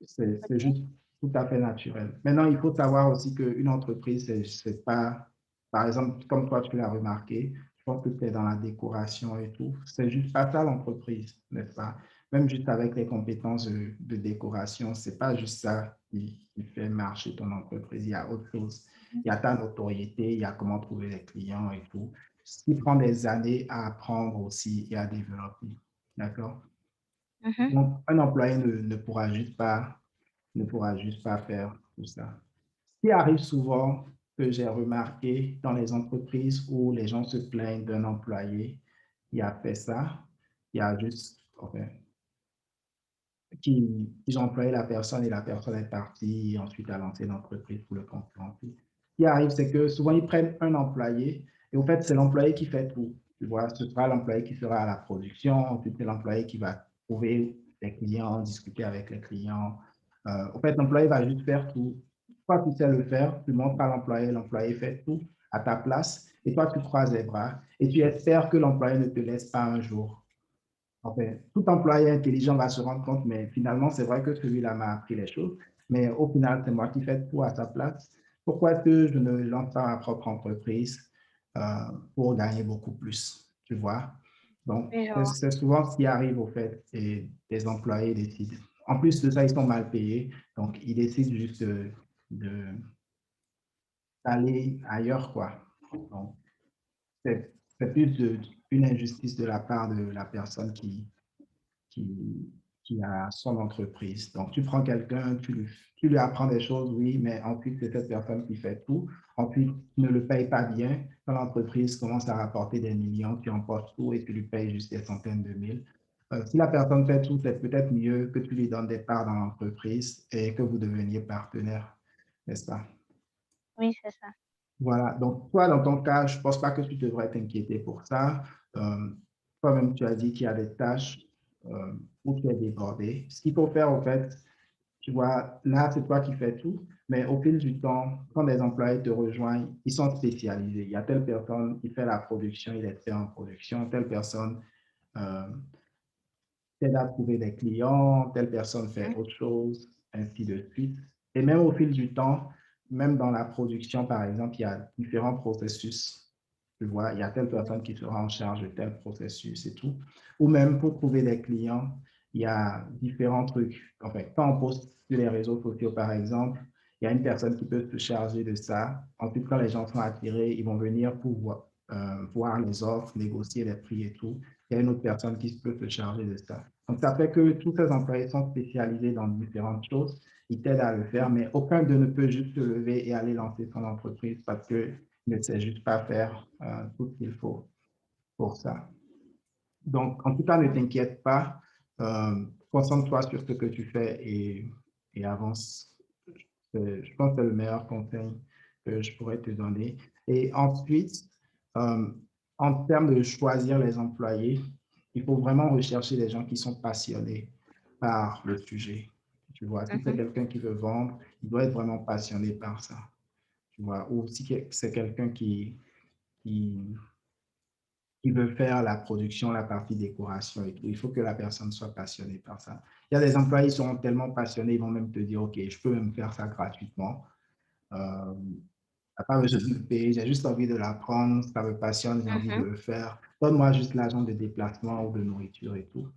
C'est Ok. juste tout à fait naturel. Maintenant, il faut savoir aussi qu'une entreprise, c'est pas, par exemple, comme toi, tu l'as remarqué, je pense que tu es dans la décoration et tout. C'est juste pas ça l'entreprise, n'est-ce pas? Même juste avec les compétences de décoration, c'est pas juste ça qui fait marcher ton entreprise. Il y a autre chose. Il y a ta notoriété, il y a comment trouver les clients et tout. Ce qui prend des années à apprendre aussi et à développer. D'accord? Mhm. Donc, un employé ne pourra juste pas faire tout ça. Ce qui arrive souvent, que j'ai remarqué dans les entreprises où les gens se plaignent d'un employé qui a fait ça, il y a juste, enfin, qui ont employé la personne et la personne est partie et ensuite a lancé l'entreprise pour le concurrent. Ce qui arrive, c'est que souvent ils prennent un employé et au fait, c'est l'employé qui fait tout. Tu vois, ce sera l'employé qui sera à la production, ensuite c'est l'employé qui va trouver les clients, discuter avec les clients. Au fait, l'employé va juste faire tout. Toi, tu sais le faire, tu montres à l'employé, l'employé fait tout à ta place et toi, tu croises les bras et tu espères que l'employé ne te laisse pas un jour. Enfin, tout employé intelligent va se rendre compte, mais finalement, c'est vrai que celui-là m'a appris les choses, mais au final, c'est moi qui fais tout à sa place. Pourquoi est-ce que je ne lance pas ma propre entreprise euh, pour gagner beaucoup plus, tu vois? Donc, Oui, je vois. c'est souvent ce qui arrive au fait, et les employés décident. En plus de ça, ils sont mal payés, donc ils décident juste d'aller ailleurs, quoi. Donc, c'est plus une injustice de la part de la personne qui, qui a son entreprise. Donc, tu prends quelqu'un, tu lui apprends des choses, oui, mais ensuite, c'est cette personne qui fait tout. Ensuite, tu ne le payes pas bien. Quand l'entreprise commence à rapporter des millions, tu emportes tout et tu lui payes juste des centaines de mille. Si la personne fait tout, c'est peut-être mieux que tu lui donnes des parts dans l'entreprise et que vous deveniez partenaire, n'est-ce pas? Oui, c'est ça. Voilà, donc toi, dans ton cas, je ne pense pas que tu devrais t'inquiéter pour ça. Euh, Toi-même, tu as dit qu'il y a des tâches où tu es débordé. Ce qu'il faut faire, en fait, tu vois, là, c'est toi qui fais tout, mais au fil du temps, quand des employés te rejoignent, ils sont spécialisés. Il y a telle personne qui fait la production, il est fait en production, telle personne euh, t'aide à trouver des clients, telle personne fait Mhm. autre chose, ainsi de suite. Et même au fil du temps, même dans la production, par exemple, il y a différents processus. Tu vois, il y a telle personne qui sera en charge de tel processus et tout. Ou même pour trouver des clients, il y a différents trucs. Enfin, quand on poste sur les réseaux sociaux, par exemple, il y a une personne qui peut se charger de ça. Ensuite, quand les gens sont attirés, ils vont venir pour voir les offres, négocier les prix et tout. Il y a une autre personne qui peut se charger de ça. Donc, ça fait que tous ces employés sont spécialisés dans différentes choses. Ils t'aident à le faire, mais aucun d'eux ne peut juste se lever et aller lancer son entreprise parce qu'il ne sait juste pas faire tout ce qu'il faut pour ça. Donc, en tout cas, ne t'inquiète pas. Concentre-toi sur ce que tu fais et avance. Je pense que c'est le meilleur conseil que je pourrais te donner. Et ensuite, euh, en termes de choisir les employés, il faut vraiment rechercher des gens qui sont passionnés par le sujet. Tu vois, si c'est Mhm. quelqu'un qui veut vendre, il doit être vraiment passionné par ça. Tu vois, ou si c'est quelqu'un qui, qui veut faire la production, la partie décoration et tout, il faut que la personne soit passionnée par ça. Il y a des employés qui sont tellement passionnés, ils vont même te dire, OK, je peux même faire ça gratuitement. Euh, T'as pas besoin de me payer, j'ai juste envie de l'apprendre, ça me passionne, j'ai envie de Mhm. le faire. Donne-moi juste l'argent de déplacement ou de nourriture et tout.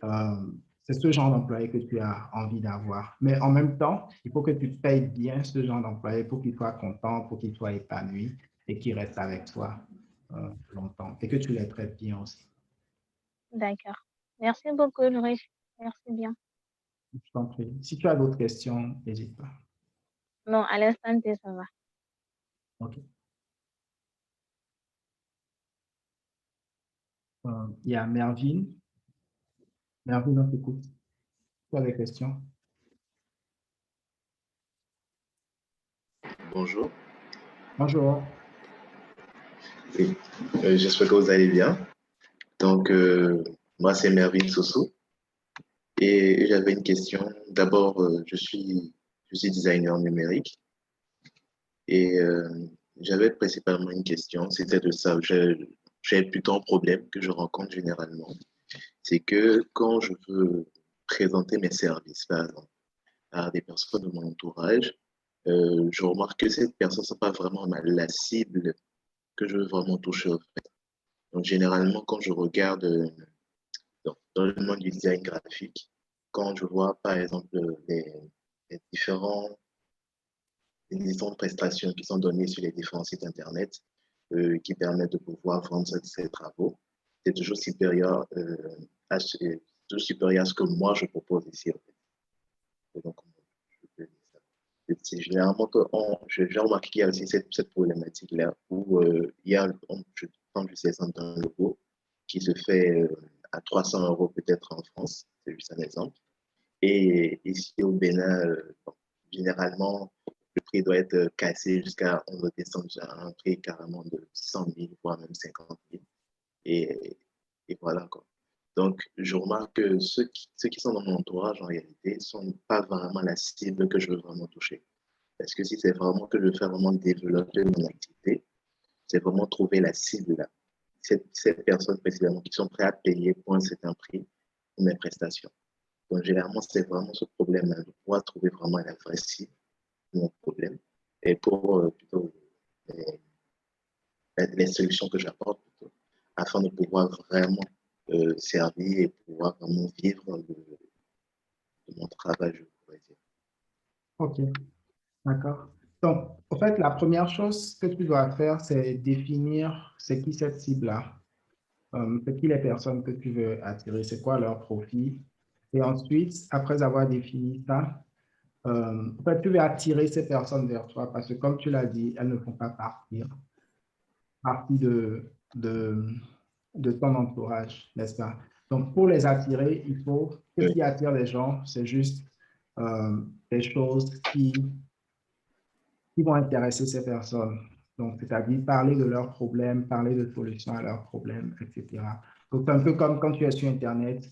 Euh, c'est ce genre d'employé que tu as envie d'avoir. Mais en même temps, il faut que tu payes bien ce genre d'employé pour qu'il soit content, pour qu'il soit épanoui et qu'il reste avec toi longtemps et que tu les traites bien aussi. D'accord. Merci beaucoup, Louis. Merci bien. Je t'en prie. Si tu as d'autres questions, n'hésite pas. Non, à l'instant T, ça va. OK. Il y a Mervyn. Mervyn, on t'écoute. Tu as des questions? Bonjour. Bonjour. Oui. J'espère que vous allez bien. Donc, moi, c'est Mervyn Soso et j'avais une question. D'abord, je suis designer numérique Et j'avais principalement une question, c'était de ça. J'ai plutôt un problème que je rencontre généralement. C'est que quand je veux présenter mes services, par exemple, à des personnes de mon entourage, je remarque que ces personnes ne sont pas vraiment la cible que je veux vraiment toucher, en fait. Donc, généralement, quand je regarde dans le monde du design graphique, quand je vois, par exemple, les les différentes prestations qui sont données sur les différents sites Internet qui permettent de pouvoir vendre ces travaux, c'est toujours supérieur, toujours supérieur à ce que moi je propose ici, en fait. Et donc, je peux dire ça. C'est généralement que j'ai remarqué qu'il y a aussi cette problématique-là où il y a, quand je sais ça dans un logo qui se fait à 300 euros peut-être en France, c'est juste un exemple. Et ici au Bénin, bon, généralement, le prix doit être cassé jusqu'à, on doit descendre à un prix carrément de 100 000, voire même 50 000. Et, et voilà quoi. Donc, je remarque que ceux qui sont dans mon entourage, en réalité, ne sont pas vraiment la cible que je veux vraiment toucher. Parce que si c'est vraiment que je veux faire vraiment développer mon activité, c'est vraiment trouver la cible là. Cette personne précisément qui sont prêts à payer pour un certain prix pour mes prestations. Donc, généralement, c'est vraiment ce problème-là, de pouvoir trouver vraiment la vraie cible de mon problème et pour plutôt les, les solutions que j'apporte plutôt, afin de pouvoir vraiment servir et pouvoir vraiment vivre de mon travail, je pourrais dire. OK, d'accord. Donc, en fait, la première chose que tu dois faire, c'est définir c'est qui cette cible-là. C'est qui les personnes que tu veux attirer, c'est quoi leur profil. Et ensuite, après avoir défini ça, en fait, tu veux attirer ces personnes vers toi parce que, comme tu l'as dit, elles ne font pas partie de ton entourage, n'est-ce pas? Donc, pour les attirer, il faut, ce Oui, qui attire les gens, c'est juste des choses qui vont intéresser ces personnes. Donc, c'est-à-dire parler de leurs problèmes, parler de solutions à leurs problèmes, etc. Donc, c'est un peu comme quand tu es sur Internet,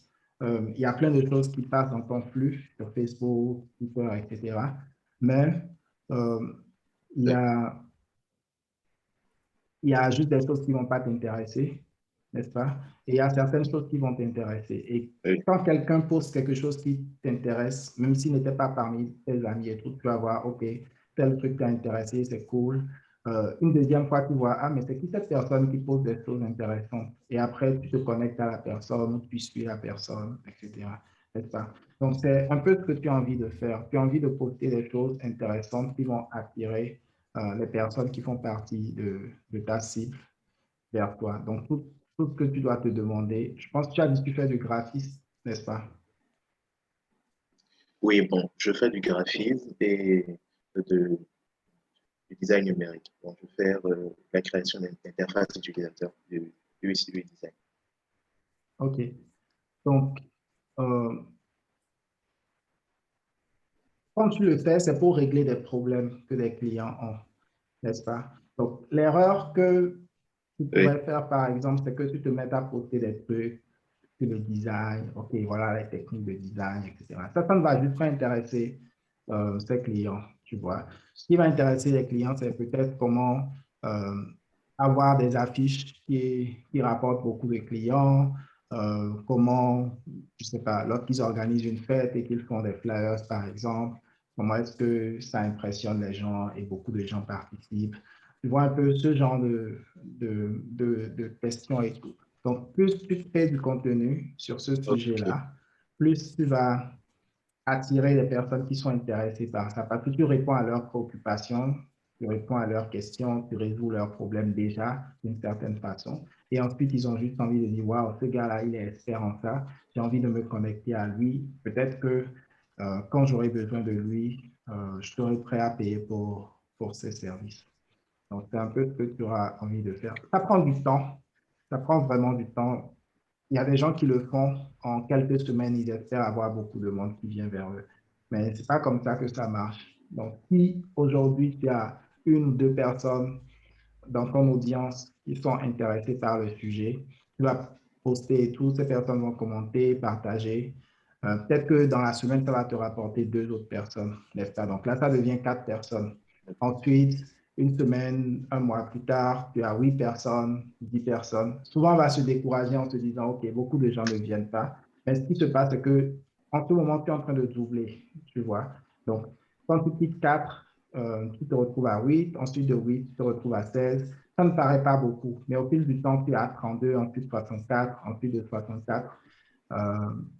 il y a plein de choses qui passent dans ton flux sur Facebook, Twitter, etc. Mais euh, il y oui, a, il y a juste des choses qui ne vont pas t'intéresser, n'est-ce pas? Et il y a certaines choses qui vont t'intéresser. Et oui, quand quelqu'un pose quelque chose qui t'intéresse, même s'il n'était pas parmi tes amis et tout, tu vas voir, OK, tel truc t'a intéressé, c'est cool. Une deuxième fois, tu vois, ah, mais c'est qui cette personne qui pose des choses intéressantes? Et après, tu te connectes à la personne, tu suis la personne, etc. N'est-ce pas? Donc, c'est un peu ce que tu as envie de faire. Tu as envie de poster des choses intéressantes qui vont attirer les personnes qui font partie de ta cible vers toi. Donc, tout ce que tu dois te demander, je pense que tu as dit que tu fais du graphisme, n'est-ce pas? oui, bon, je fais du graphisme et du design numérique. Donc, je fais la création d'interfaces utilisateurs du design. OK. Donc, euh, quand tu le fais, c'est pour régler des problèmes que les clients ont, n'est-ce pas? Donc, l'erreur que tu Oui, pourrais faire, par exemple, c'est que tu te mettes à poster des trucs sur le design, OK, voilà les techniques de design, etc. Ça ne va juste pas intéresser ses clients, tu vois. Ce qui va intéresser les clients, c'est peut-être comment euh, avoir des affiches qui rapportent beaucoup de clients, comment, je ne sais pas, lorsqu'ils organisent une fête et qu'ils font des flyers, par exemple, comment est-ce que ça impressionne les gens et beaucoup de gens participent. Tu vois un peu ce genre de questions et tout. Donc, plus tu crées du contenu sur ce ok, sujet-là, plus tu vas attirer les personnes qui sont intéressées par ça, parce que tu réponds à leurs préoccupations, tu réponds à leurs questions, tu résous leurs problèmes déjà d'une certaine façon. Et ensuite, ils ont juste envie de dire, waouh, ce gars-là, il est expert en ça, j'ai envie de me connecter à lui. Peut-être que quand j'aurai besoin de lui, je serai prêt à payer pour ses services. Donc, c'est un peu ce que tu auras envie de faire. Ça prend du temps. Ça prend vraiment du temps. Il y a des gens qui le font en quelques semaines, ils espèrent avoir beaucoup de monde qui vient vers eux. Mais ce n'est pas comme ça que ça marche. Donc, si aujourd'hui tu as une ou deux personnes dans ton audience qui sont intéressées par le sujet, tu vas poster et tout, ces personnes vont commenter, partager. Peut-être que dans la semaine, ça va te rapporter deux autres personnes, n'est-ce pas? Donc là, ça devient quatre personnes. Ensuite, une semaine, un mois plus tard, tu as 8 personnes, 10 personnes. Souvent, on va se décourager en se disant, OK, beaucoup de gens ne viennent pas. Mais ce qui se passe, c'est que en ce moment, tu es en train de doubler, tu vois. Donc, quand tu quittes 4, tu te retrouves à 8, ensuite de 8, tu te retrouves à 16. Ça ne paraît pas beaucoup, mais au fil du temps, tu es à 32, ensuite 64, ensuite de 64,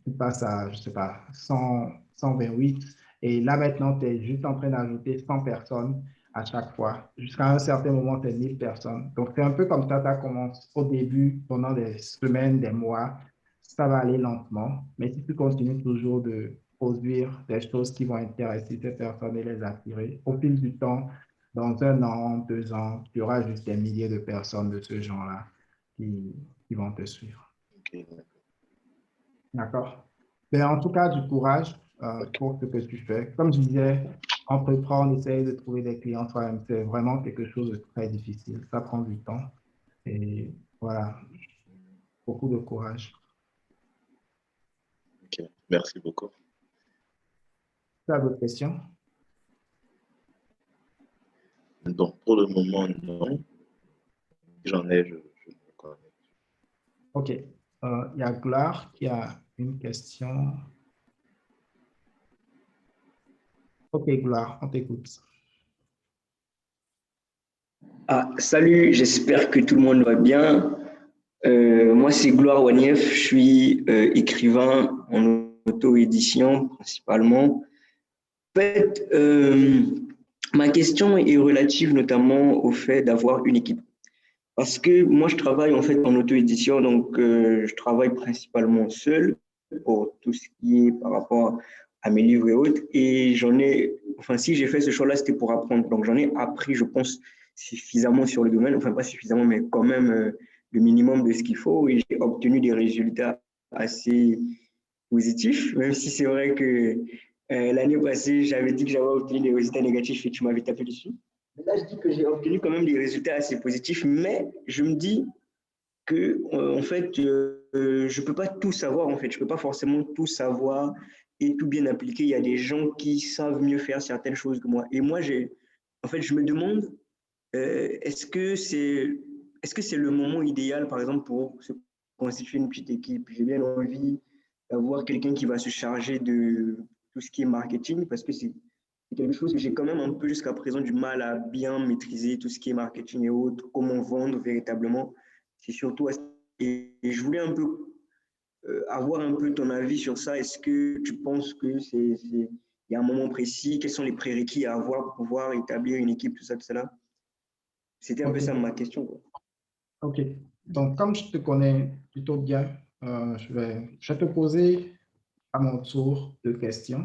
tu passes à, je ne sais pas, 100, 128. Et là, maintenant, tu es juste en train d'ajouter 100 personnes à chaque fois. Jusqu'à un certain moment, tu es 1000 personnes. Donc, c'est un peu comme ça commence au début, pendant des semaines, des mois. Ça va aller lentement. Mais si tu continues toujours de produire des choses qui vont intéresser ces personnes et les attirer, au fil du temps, dans 1 an, 2 ans, tu auras juste des milliers de personnes de ce genre-là qui vont te suivre. Ok, D'accord? Mais en tout cas, du courage pour ce que tu fais. Comme je disais, entreprendre, essayer de trouver des clients toi-même, c'est vraiment quelque chose de très difficile. Ça prend du temps. Et voilà, beaucoup de courage. ok. Merci beaucoup. Tu as d'autres questions? Donc, pour le moment, non. J'en ai, je me connais. OK. Il y a Gloire qui a une question. OK, Gloire, on t'écoute. Ah, salut, j'espère que tout le monde va bien. Moi, c'est Gloire Wanief, je suis écrivain en auto-édition principalement. En fait, ma question est relative notamment au fait d'avoir une équipe. Parce que moi, je travaille en fait en auto-édition, donc je travaille principalement seul pour tout ce qui est par rapport à mes livres et autres. Et enfin, si j'ai fait ce choix-là, c'était pour apprendre. Donc, j'en ai appris, je pense, suffisamment sur le domaine, enfin, pas suffisamment, mais quand même le minimum de ce qu'il faut. Et j'ai obtenu des résultats assez positifs, même si c'est vrai que l'année passée, j'avais dit que j'avais obtenu des résultats négatifs et tu m'avais tapé dessus. Là, je dis que j'ai obtenu quand même des résultats assez positifs, mais je me dis que, en fait, je ne peux pas tout savoir, en fait. Je ne peux pas forcément tout savoir et tout bien appliquer. Il y a des gens qui savent mieux faire certaines choses que moi. Et moi, en fait, je me demande, est-ce que c'est le moment idéal, par exemple, pour se constituer une petite équipe? J'ai bien envie d'avoir quelqu'un qui va se charger de tout ce qui est marketing, parce que c'est quelque chose que j'ai quand même un peu jusqu'à présent du mal à bien maîtriser, tout ce qui est marketing et autres, comment vendre véritablement. C'est surtout et je voulais un peu avoir un peu ton avis sur ça. Est-ce que tu penses que il y a un moment précis? Quels sont les prérequis à avoir pour pouvoir établir une équipe, tout ça, tout cela? C'était un peu OK. ça ma question, quoi. OK. Donc, comme je te connais plutôt bien, je vais te poser à mon tour 2 questions.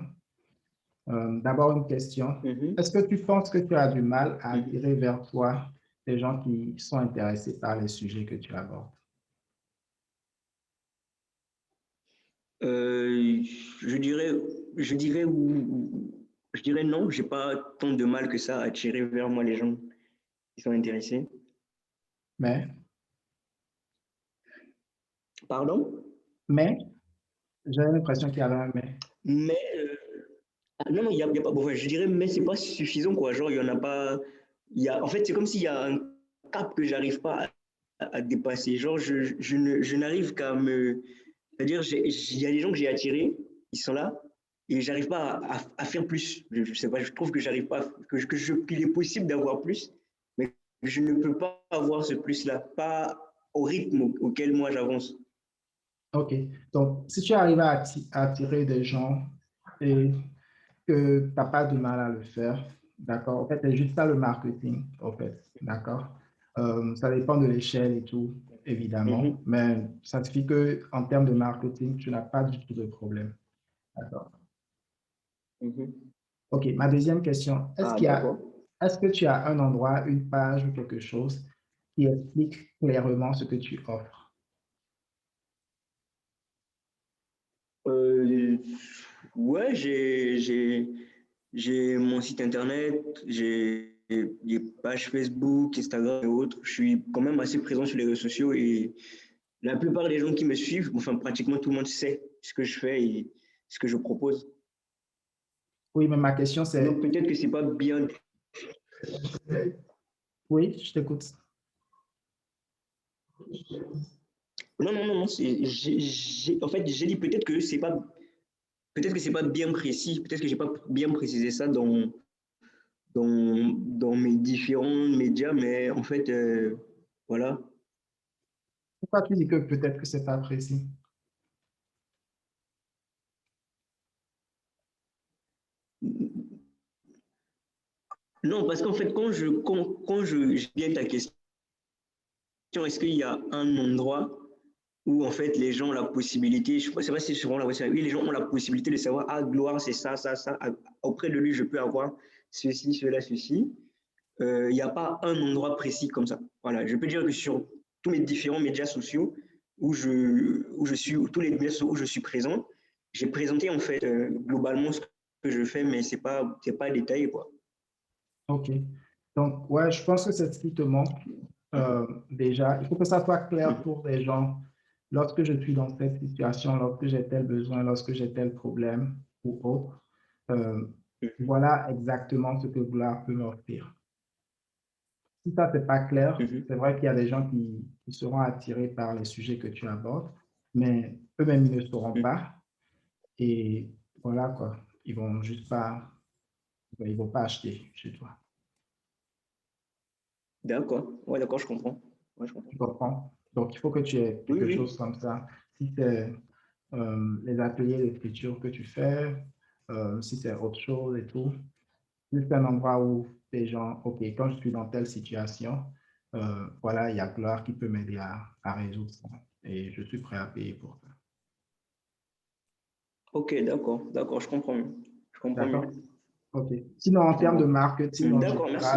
D'abord, une question. Mhm. Est-ce que tu penses que tu as du mal à Mhm. attirer vers toi des gens qui sont intéressés par les sujets que tu abordes? Euh, je dirais, je dirais, je dirais non, j'ai pas tant de mal que ça à attirer vers moi les gens qui sont intéressés. Mais, Pardon? mais, j'ai l'impression qu'il y avait un mais. Mais non, non, il y a pas. Bon, enfin, je dirais, mais c'est pas suffisant, quoi. Genre, il y en a pas. En fait, c'est comme s'il y a un cap que j'arrive pas à dépasser. Genre, je n'arrive qu'à me. C'est-à-dire, il y a des gens que j'ai attirés, ils sont là, et j'arrive pas à faire plus. Je sais pas, je trouve que j'arrive pas, qu'il est possible d'avoir plus, mais je ne peux pas avoir ce plus-là, pas au rythme auquel moi j'avance. OK. Donc, si tu arrives à attirer des gens et que tu n'as pas de mal à le faire, d'accord? En fait, c'est juste ça le marketing, en fait, d'accord? Ça dépend de l'échelle et tout, évidemment, Mhm. mais ça suffit qu'en termes de marketing, tu n'as pas du tout de problème, d'accord? Mhm. OK, ma deuxième question, Ah, d'accord. est-ce que tu as un endroit, une page ou quelque chose qui explique clairement ce que tu offres? Euh, ouais, j'ai mon site internet, j'ai des pages Facebook, Instagram et autres. Je suis quand même assez présent sur les réseaux sociaux et la plupart des gens qui me suivent, enfin pratiquement tout le monde sait ce que je fais et ce que je propose. Oui, mais ma question, Donc c'est, peut-être que c'est pas bien. Oui, je t'écoute. Non, non, non, non, en fait, j'ai dit peut-être que c'est pas bien précis, peut-être que j'ai pas bien précisé ça dans mes différents médias, mais en fait, voilà. Pourquoi tu dis que peut-être que c'est pas précis? Non, parce qu'en fait, je viens ta question, est-ce qu'il y a un endroit où en fait les gens ont la possibilité, je ne sais pas si c'est souvent la possibilité, oui, les gens ont la possibilité de savoir, ah, gloire, c'est ça, ça, ça, auprès de lui, je peux avoir ceci, cela, ceci. Il n'y a pas un endroit précis comme ça. Voilà, je peux dire que sur tous mes différents médias sociaux où je suis, tous les médias sociaux où je suis présent, j'ai présenté en fait globalement ce que je fais, mais c'est pas détaillé quoi. OK. Donc, ouais, je pense que c'est ce qui te manque déjà. Il faut que ça soit clair Mhm. pour les gens. Lorsque je suis dans cette situation, lorsque j'ai tel besoin, lorsque j'ai tel problème ou autre, euh, Mhm. voilà exactement ce que Gloire peut m'offrir. Si ça, c'est pas clair, Mhm. c'est vrai qu'il y a des gens qui seront attirés par les sujets que tu abordes, mais eux-mêmes, ils ne sauront Mhm. pas. Et voilà quoi, ils vont pas acheter chez toi. D'accord, ouais, d'accord, je comprends. Ouais, je comprends. Tu comprends? Donc, il faut que tu aies Oui, quelque oui. chose comme ça. Si c'est les ateliers d'écriture que tu fais, si c'est autre chose et tout, juste un endroit où les gens, OK, quand je suis dans telle situation, voilà, il y a Gloire qui peut m'aider à résoudre ça. Et je suis prêt à payer pour ça. Ok, d'accord, d'accord, je comprends mieux. Je comprends mieux. D'accord? OK. Sinon, en Je termes de comprends. marketing en D'accord, merci.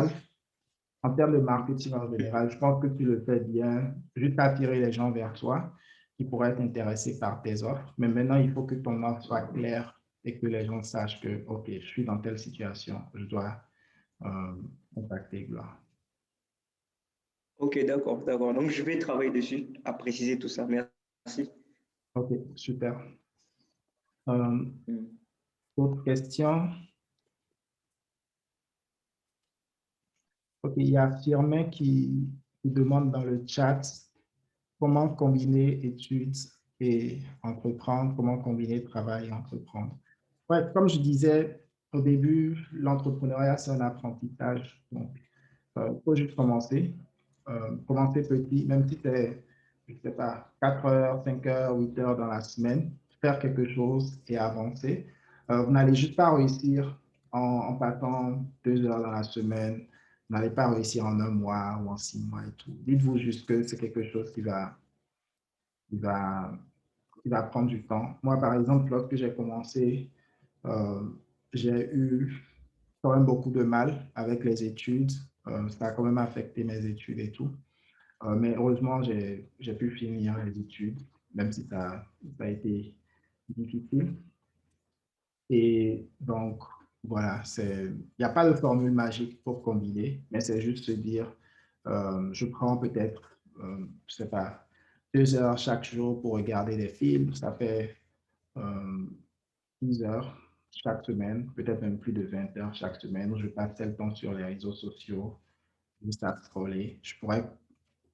général, je pense que tu le fais bien, juste attirer les gens vers toi qui pourraient être intéressés par tes offres. Mais maintenant, il faut que ton offre soit claire et que les gens sachent que, OK, je suis dans telle situation, je dois euh, contacter Gloire. Ok, d'accord, d'accord. Donc, je vais travailler dessus, à préciser tout ça. Merci. OK, super. Euh, Mm. Autre question? OK, il y a Firmin qui demande dans le chat comment combiner études et entreprendre, comment combiner travail et entreprendre. Ouais, comme je disais au début, l'entrepreneuriat, c'est un apprentissage. Donc, il faut juste commencer. Commencer petit, même si c'est, je sais pas, 4 heures, 5 heures, 8 heures dans la semaine, faire quelque chose et avancer. Vous n'allez juste pas réussir en passant 2 heures dans la semaine. Vous n'allez pas réussir en un mois ou en 6 mois et tout. Dites-vous juste que c'est quelque chose qui va, qui va prendre du temps. Moi, par exemple, lorsque j'ai commencé, euh, j'ai eu quand même beaucoup de mal avec les études. Ça a quand même affecté mes études et tout. Mais heureusement, j'ai pu finir les études, même si ça a été difficile. Et donc, voilà, il n'y a pas de formule magique pour combiner, mais c'est juste se dire, je prends peut-être, je sais pas, 2 heures chaque jour pour regarder des films. Ça fait euh, 10 heures chaque semaine, peut-être même plus de 20 heures chaque semaine, où je passe le temps sur les réseaux sociaux, juste à scroller. Je pourrais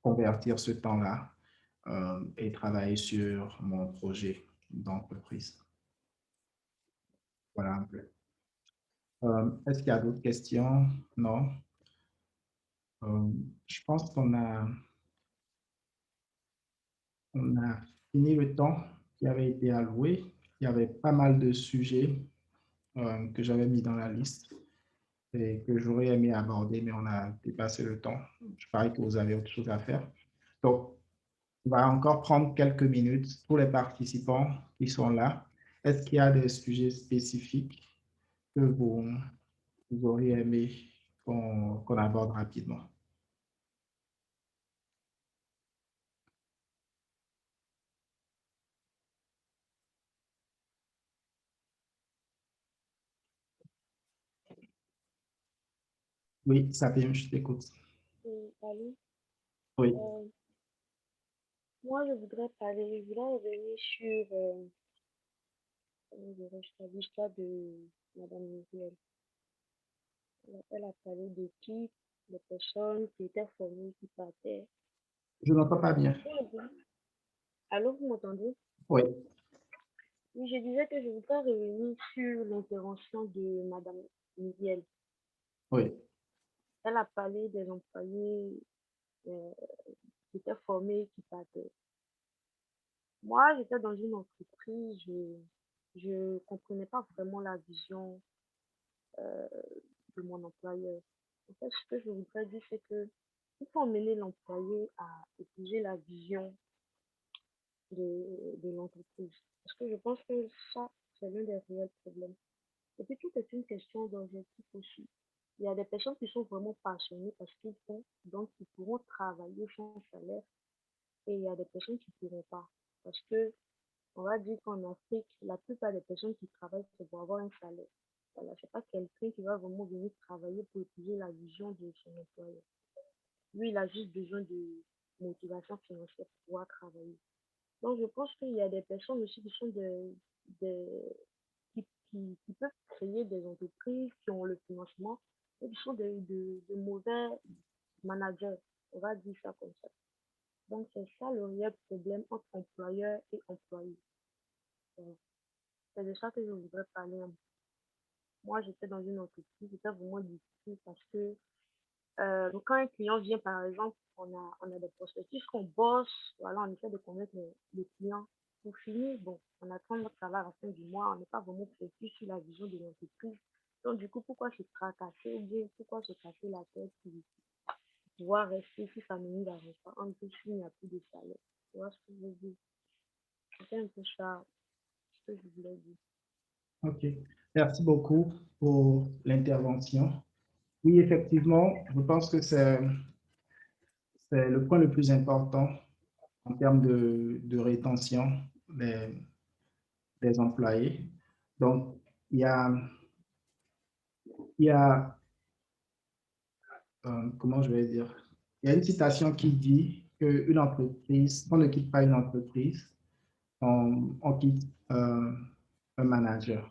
convertir ce temps-là et travailler sur mon projet d'entreprise. Voilà un peu. Est-ce qu'il y a d'autres questions? Non. Euh, je pense on a fini le temps qui avait été alloué. Il y avait pas mal de sujets que j'avais mis dans la liste et que j'aurais aimé aborder, mais on a dépassé le temps. Je parie que vous avez autre chose à faire. Donc, on va encore prendre quelques minutes pour les participants qui sont là. Est-ce qu'il y a des sujets spécifiques que vous auriez aimé qu'on aborde rapidement? Oui, Sabine, je t'écoute. Allô? Oui, Euh, moi, je voudrais revenir sur comment dirais-je ça, l'histoire de Madame Muriel. Elle a parlé d'équipe, des personnes qui étaient formées, qui partaient. Je n'entends pas bien. Allô, vous m'entendez? Oui, Oui, je disais que je voudrais revenir sur l'intervention de Madame Miguel. oui, Elle a parlé des employés euh, qui étaient formés, qui partaient. Moi, j'étais dans une entreprise, je comprenais pas vraiment la vision euh, de mon employeur. En fait, ce que je voudrais dire, c'est que il faut emmener l'employé à épouser la vision de l'entreprise. Parce que je pense que ça, c'est l'un des réels problèmes. Et puis, tout est une question d'objectif aussi. Il y a des personnes qui sont vraiment passionnées parce qu'ils font, donc ils pourront travailler sans salaire. Et il y a des personnes qui ne pourront pas. Parce que, on va dire qu'en Afrique, la plupart des personnes qui travaillent, c'est pour avoir un salaire. Voilà, c'est pas quelqu'un qui va vraiment venir travailler pour épouser la vision de son employeur. Lui, il a juste besoin de motivation financière pour pouvoir travailler. Donc, je pense qu'il y a des personnes aussi qui sont des, qui peuvent créer des entreprises, qui ont le financement, et qui sont de mauvais managers. On va dire ça comme ça. Donc, c'est ça le réel problème entre employeur et employé. Voilà. C'est de ça que je voudrais parler. Moi, j'étais dans une entreprise, c'était vraiment difficile parce que quand un client vient, par exemple, on a des processus qu'on bosse, voilà, on essaie de connaître les clients. Pour finir, bon, on attend notre salaire à la fin du mois, on n'est pas vraiment précis sur la vision de l'entreprise. Donc, du coup, pourquoi se tracasser ou bien pourquoi se casser la tête pour pouvoir rester si ça ne nous arrange pas, en plus, s'il n'y a plus de salaire. Tu vois ce que je veux dire? C'est un peu ça ce que je voulais dire. ok. Merci beaucoup pour l'intervention. Oui, effectivement, je pense que c'est le point le plus important en termes de rétention des, des employés. Donc, il y a, il y a comment je vais dire, il y a une citation qui dit qu'une entreprise, on ne quitte pas une entreprise, on quitte un manager.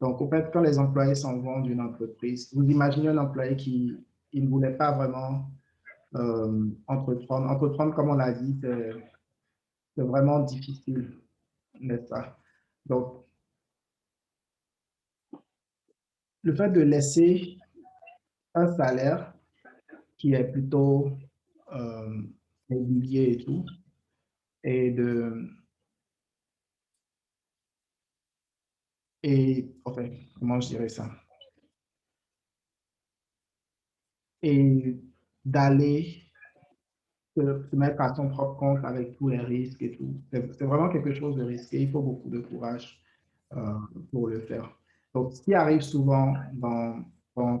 Donc, au fait, quand les employés s'en vont d'une entreprise, vous imaginez un employé qui il ne voulait pas vraiment entreprendre. Entreprendre, comme on l'a dit, c'est vraiment difficile, n'est-ce pas? Donc, le fait de laisser un salaire qui est plutôt régulier et tout, et enfin, comment je dirais ça? Et d'aller se mettre à son propre compte avec tous les risques et tout. C'est vraiment quelque chose de risqué. Il faut beaucoup de courage euh, pour le faire. Donc, ce qui arrive souvent dans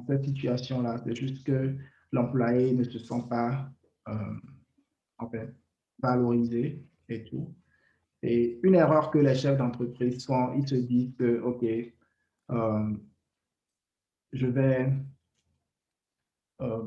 cette situation-là, c'est juste que l'employé ne se sent pas en fait, valorisé et tout. Et une erreur que les chefs d'entreprise font, ils se disent que, OK, euh, je vais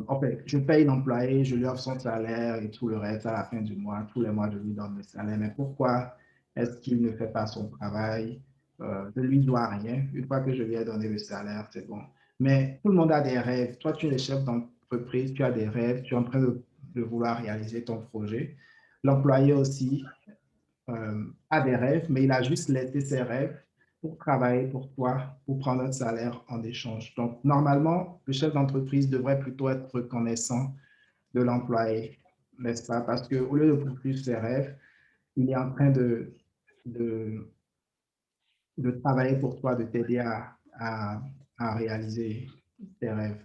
en fait, je paye l'employé, je lui offre son salaire et tout le reste à la fin du mois. Tous les mois, je lui donne le salaire. Mais pourquoi est-ce qu'il ne fait pas son travail? Je ne lui dois rien. Une fois que je lui ai donné le salaire, c'est bon. Mais tout le monde a des rêves. Toi, tu es le chef d'entreprise, tu as des rêves, tu es en train de vouloir réaliser ton projet. L'employé aussi a des rêves, mais il a juste laissé ses rêves pour travailler pour toi, pour prendre un salaire en échange. Donc, normalement, le chef d'entreprise devrait plutôt être reconnaissant de l'employé, n'est-ce pas? Parce qu'au lieu de poursuivre ses rêves, il est en train de, de travailler pour toi, de t'aider à réaliser tes rêves.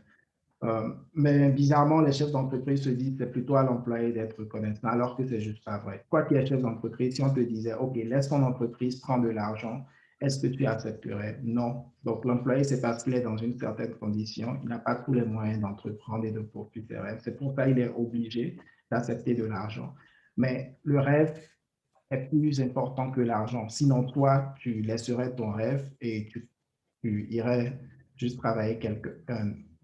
Mais bizarrement, les chefs d'entreprise se disent que c'est plutôt à l'employé d'être reconnaissant, alors que c'est juste pas vrai. Quoi qu'il y ait chef d'entreprise, si on te disait, OK, laisse ton entreprise prendre de l'argent, est-ce que tu accepterais? Non. Donc, l'employé, c'est parce qu'il est dans une certaine condition, il n'a pas tous les moyens d'entreprendre et de poursuivre ses rêves. C'est pour ça qu'il est obligé d'accepter de l'argent. Mais le rêve est plus important que l'argent. Sinon, toi, tu laisserais ton rêve et tu irais juste travailler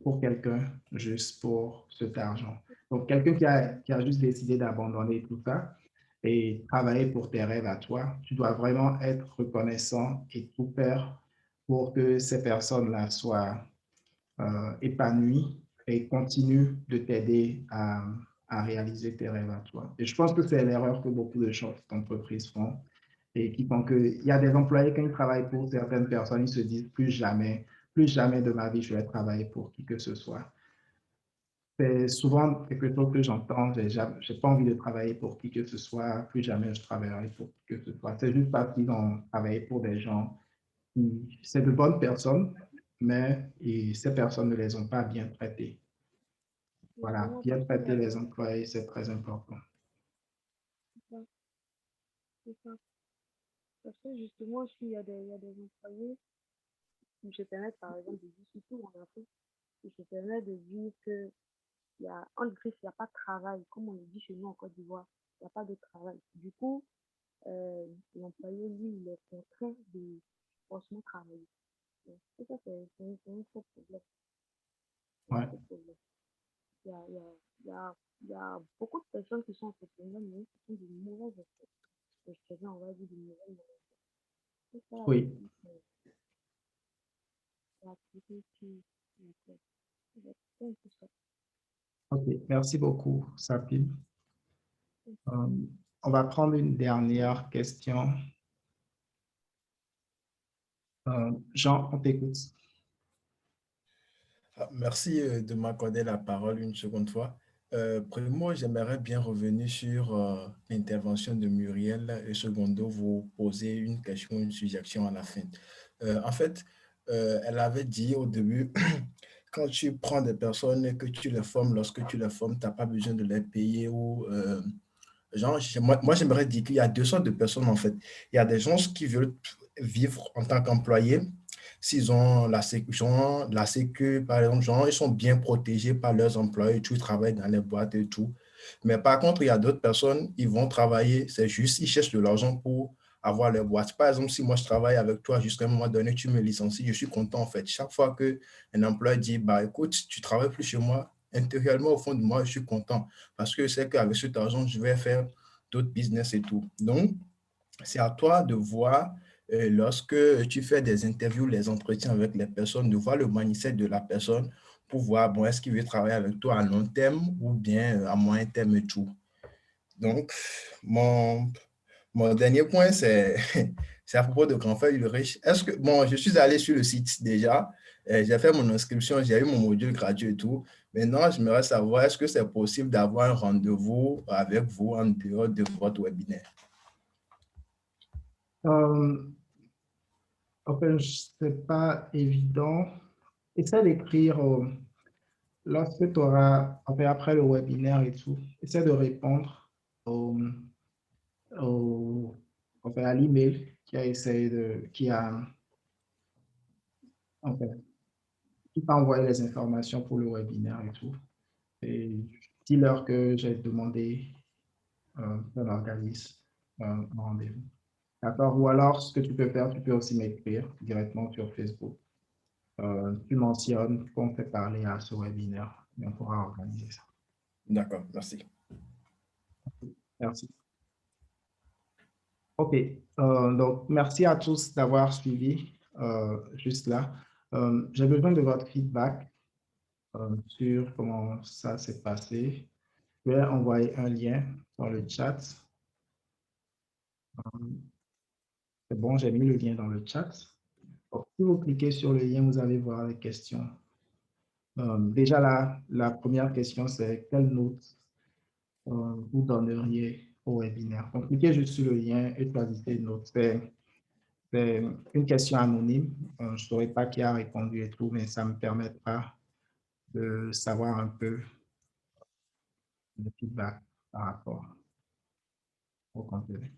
pour quelqu'un juste pour cet argent. Donc, quelqu'un qui a juste décidé d'abandonner tout ça et travailler pour tes rêves à toi, tu dois vraiment être reconnaissant et tout faire pour que ces personnes-là soient épanouies et continue de t'aider à réaliser tes rêves à toi. Et je pense que c'est l'erreur que beaucoup de chefs d'entreprise font et qui font qu'il y a des employés, quand ils travaillent pour certaines personnes, ils se disent plus jamais de ma vie, je vais travailler pour qui que ce soit. C'est souvent quelque chose que j'entends, j'ai pas envie de travailler pour qui que ce soit, plus jamais je travaillerai pour qui que ce soit. C'est juste parce qu'ils ont travaillé pour des gens qui, c'est de bonnes personnes, mais ces personnes ne les ont pas bien traités. Voilà, Justement, bien parce qu'il y traiter a les employés, c'est très important. c'est ça. Parce que justement, s'il y a il y a des employés qui se permettent, par exemple, de dire, surtout en Afrique, qui se permettent de dire que il y a, en Afrique, il n'y a pas de travail, comme on le dit chez nous en Côte d'Ivoire, il n'y a pas de travail. Du coup, l'employé, lui, il est contraint de forcément travailler. Donc, et ça, c'est un faux problème. C'est un Ouais, faux problème. Il y a, il y a, il y a, il y a beaucoup de personnes qui sont entrepreneurs, mais qui sont de mauvaises expériences, on va dire, de mauvaises. C'est ça la oui, différence. La activité qui c'est un peu ça. ok, merci beaucoup, Sapine. On va prendre une dernière question. Jean, on t'écoute. Merci de m'accorder la parole une seconde fois. Primo, j'aimerais bien revenir sur l'intervention de Muriel et secondo, vous poser une question, une suggestion à la fin. En fait, elle avait dit au début, quand tu prends des personnes et que tu les formes, lorsque tu les formes, tu n'as pas besoin de les payer ou genre, moi j'aimerais dire qu'il y a deux sortes de personnes en fait. Il y a des gens qui veulent vivre en tant qu'employés. S'ils ont la sécu, par exemple, genre, ils sont bien protégés par leurs employés, ils travaillent dans les boîtes et tout. Mais par contre, il y a d'autres personnes, ils vont travailler, c'est juste, ils cherchent de l'argent pour avoir leur boîte. Par exemple, si moi je travaille avec toi, jusqu'à un moment donné, tu me licencies, je suis content en fait. Chaque fois qu'un employé dit, bah écoute, tu travailles plus chez moi, intérieurement, au fond de moi, je suis content parce que c'est qu'avec cet argent, je vais faire d'autres business et tout. Donc, c'est à toi de voir, lorsque tu fais des interviews, les entretiens avec les personnes, de voir le mindset de la personne pour voir, bon, est-ce qu'il veut travailler avec toi à long terme ou bien à moyen terme et tout. Donc, mon dernier point, c'est c'est à propos de Grand Frère Ulrich. Est-ce que, bon, je suis allé sur le site déjà, j'ai fait mon inscription, j'ai eu mon module gratuit et tout. Maintenant, j'aimerais savoir, est-ce que c'est possible d'avoir un rendez-vous avec vous en dehors de votre webinaire? Euh, enfin, c'est pas évident. Essaie d'écrire lorsque tu auras, enfin, après le webinaire et tout, essaie de répondre au, enfin, à l'email enfin, qui t'a envoyé les informations pour le webinaire et tout. Et dis-leur que j'ai demandé qu'on organise un rendez-vous. D'accord? Ou alors, ce que tu peux faire, tu peux aussi m'écrire directement sur Facebook. Tu mentionnes qu'on fait parler à ce webinaire et on pourra organiser ça. D'accord, merci. Merci. OK. Donc, merci à tous d'avoir suivi juste là. J'ai besoin de votre feedback sur comment ça s'est passé. Je vais envoyer un lien dans le chat. C'est bon, j'ai mis le lien dans le chat. Donc, si vous cliquez sur le lien, vous allez voir les questions. Déjà, la première question, c'est quelle note vous donneriez au webinaire? Donc, cliquez juste sur le lien et choisissez une note. C'est une question anonyme. Je ne saurais pas qui a répondu et tout, mais ça me permettra de savoir un peu le feedback par rapport au contenu.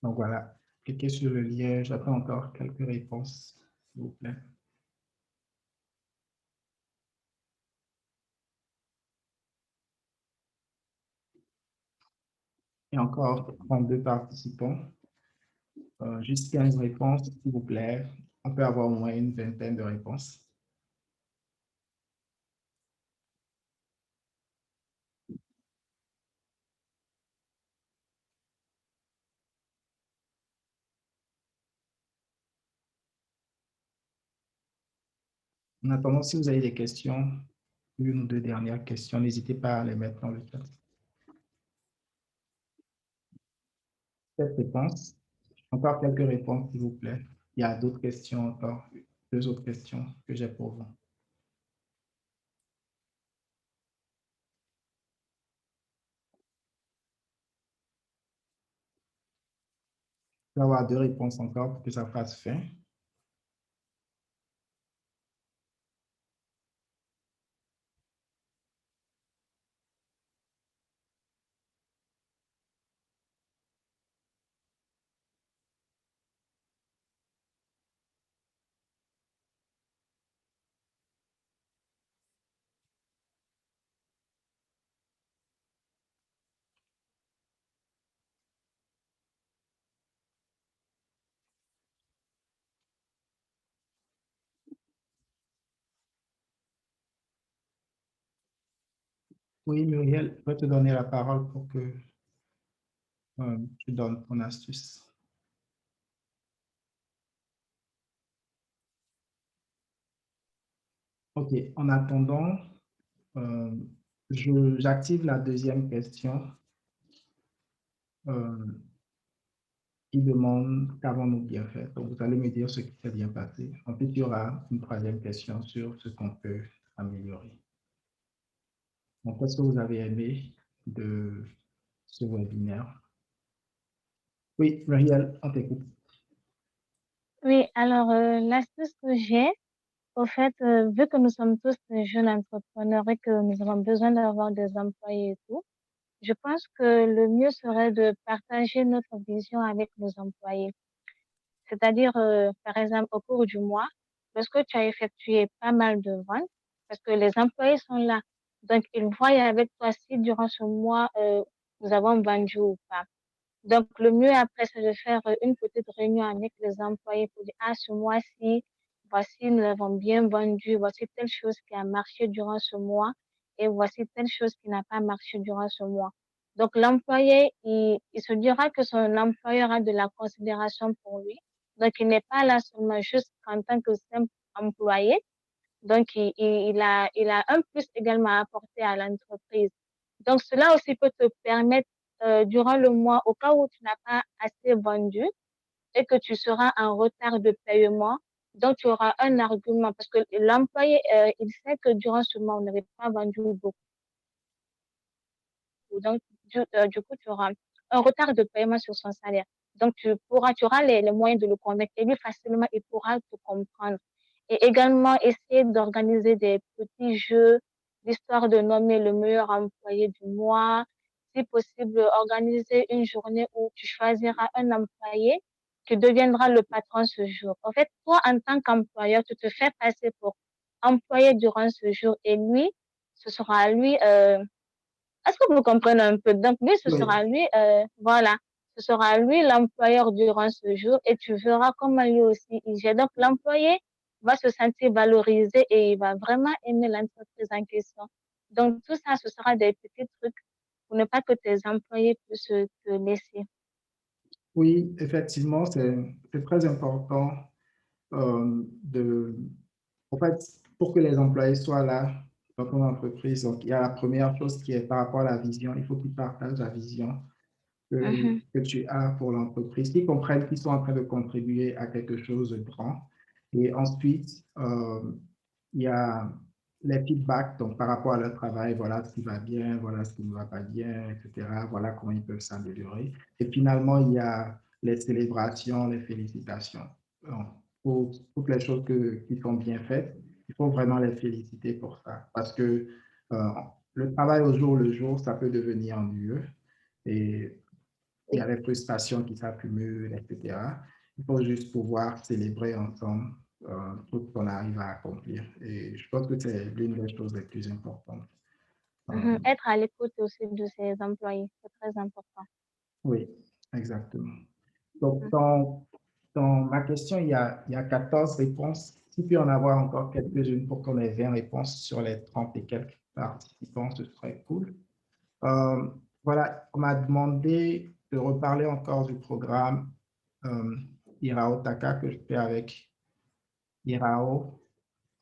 Donc voilà, cliquez sur le lien. J'attends encore quelques réponses, s'il vous plaît. a encore 32 participants. Juste 15 réponses, s'il vous plaît. On peut avoir au moins une vingtaine de réponses. En attendant, si vous avez des questions, une ou deux dernières questions, n'hésitez pas à les mettre dans le chat. Cette réponse, encore quelques réponses, s'il vous plaît. Il y a d'autres questions encore, deux autres questions que j'ai pour vous. Je vais avoir deux réponses encore pour que ça fasse fin. Oui, Muriel, je vais te donner la parole pour que tu donnes ton astuce. OK, en attendant, j'active la deuxième question qui demande qu'avons-nous bien fait. Donc, vous allez me dire ce qui s'est bien passé. Ensuite, il y aura une troisième question sur ce qu'on peut améliorer. Donc, qu'est-ce que vous avez aimé de ce webinaire? Oui, Muriel, on t'écoute. Oui, alors l'astuce que j'ai, au fait, vu que nous sommes tous des jeunes entrepreneurs et que nous avons besoin d'avoir des employés et tout, je pense que le mieux serait de partager notre vision avec nos employés. C'est-à-dire, par exemple, au cours du mois, lorsque tu as effectué pas mal de ventes, parce que les employés sont là, donc ils voient avec toi si durant ce mois, nous avons vendu ou pas. Donc, le mieux après, c'est de faire une petite réunion avec les employés pour dire, ah, ce mois-ci, voici, nous avons bien vendu, voici telle chose qui a marché durant ce mois et voici telle chose qui n'a pas marché durant ce mois. Donc, l'employé, il se dira que son employeur a de la considération pour lui. Donc, il n'est pas là seulement juste en tant que simple employé. Donc, il a un plus également à apporter à l'entreprise. Donc, cela aussi peut te permettre, durant le mois, au cas où tu n'as pas assez vendu et que tu seras en retard de paiement, donc tu auras un argument parce que l'employé, il sait que durant ce mois, on n'avait pas vendu beaucoup. Donc, du coup, tu auras un retard de paiement sur son salaire. Donc, tu auras les moyens de le convaincre et lui, facilement, il pourra te comprendre. Et également, essayer d'organiser des petits jeux, l'histoire de nommer le meilleur employé du mois. Si possible, organiser une journée où tu choisiras un employé qui deviendra le patron ce jour. En fait, toi, en tant qu'employeur, tu te fais passer pour employé durant ce jour et lui, ce sera à lui, est-ce que vous comprenez un peu? Donc, lui, ce Oui. sera lui, voilà, ce sera lui l'employeur durant ce jour et tu verras comment lui aussi il gère. Donc, l'employé va se sentir valorisé et il va vraiment aimer l'entreprise en question. Donc, tout ça, ce sera des petits trucs pour ne pas que tes employés puissent te laisser. Oui, effectivement, c'est très important en fait, pour que les employés soient là dans ton entreprise. Donc, il y a la première chose qui est par rapport à la vision. Il faut qu'ils partagent la vision Mhm. que tu as pour l'entreprise, qu'ils comprennent qu'ils sont en train de contribuer à quelque chose de grand. Et ensuite, il y a les feedbacks, donc par rapport à leur travail, voilà ce qui va bien, voilà ce qui ne va pas bien, etc. Voilà comment ils peuvent s'améliorer. Et finalement, il y a les célébrations, les félicitations. Donc, pour toutes les choses qui sont bien faites, il faut vraiment les féliciter pour ça. Parce que le travail au jour le jour, ça peut devenir ennuyeux. Et il y a les frustrations qui s'accumulent, etc. Il faut juste pouvoir célébrer ensemble tout ce qu'on arrive à accomplir. Et je pense que c'est l'une des choses les plus importantes. Mhm. Être à l'écoute aussi de ses employés, c'est très important. Oui, exactement. Donc, dans ma question, il y a 14 réponses. S'il peut y en avoir encore quelques-unes pour qu'on ait 20 réponses sur les 30 et quelques participants, ce serait cool. Voilà, on m'a demandé de reparler encore du programme Irao Taka que je fais avec Irao.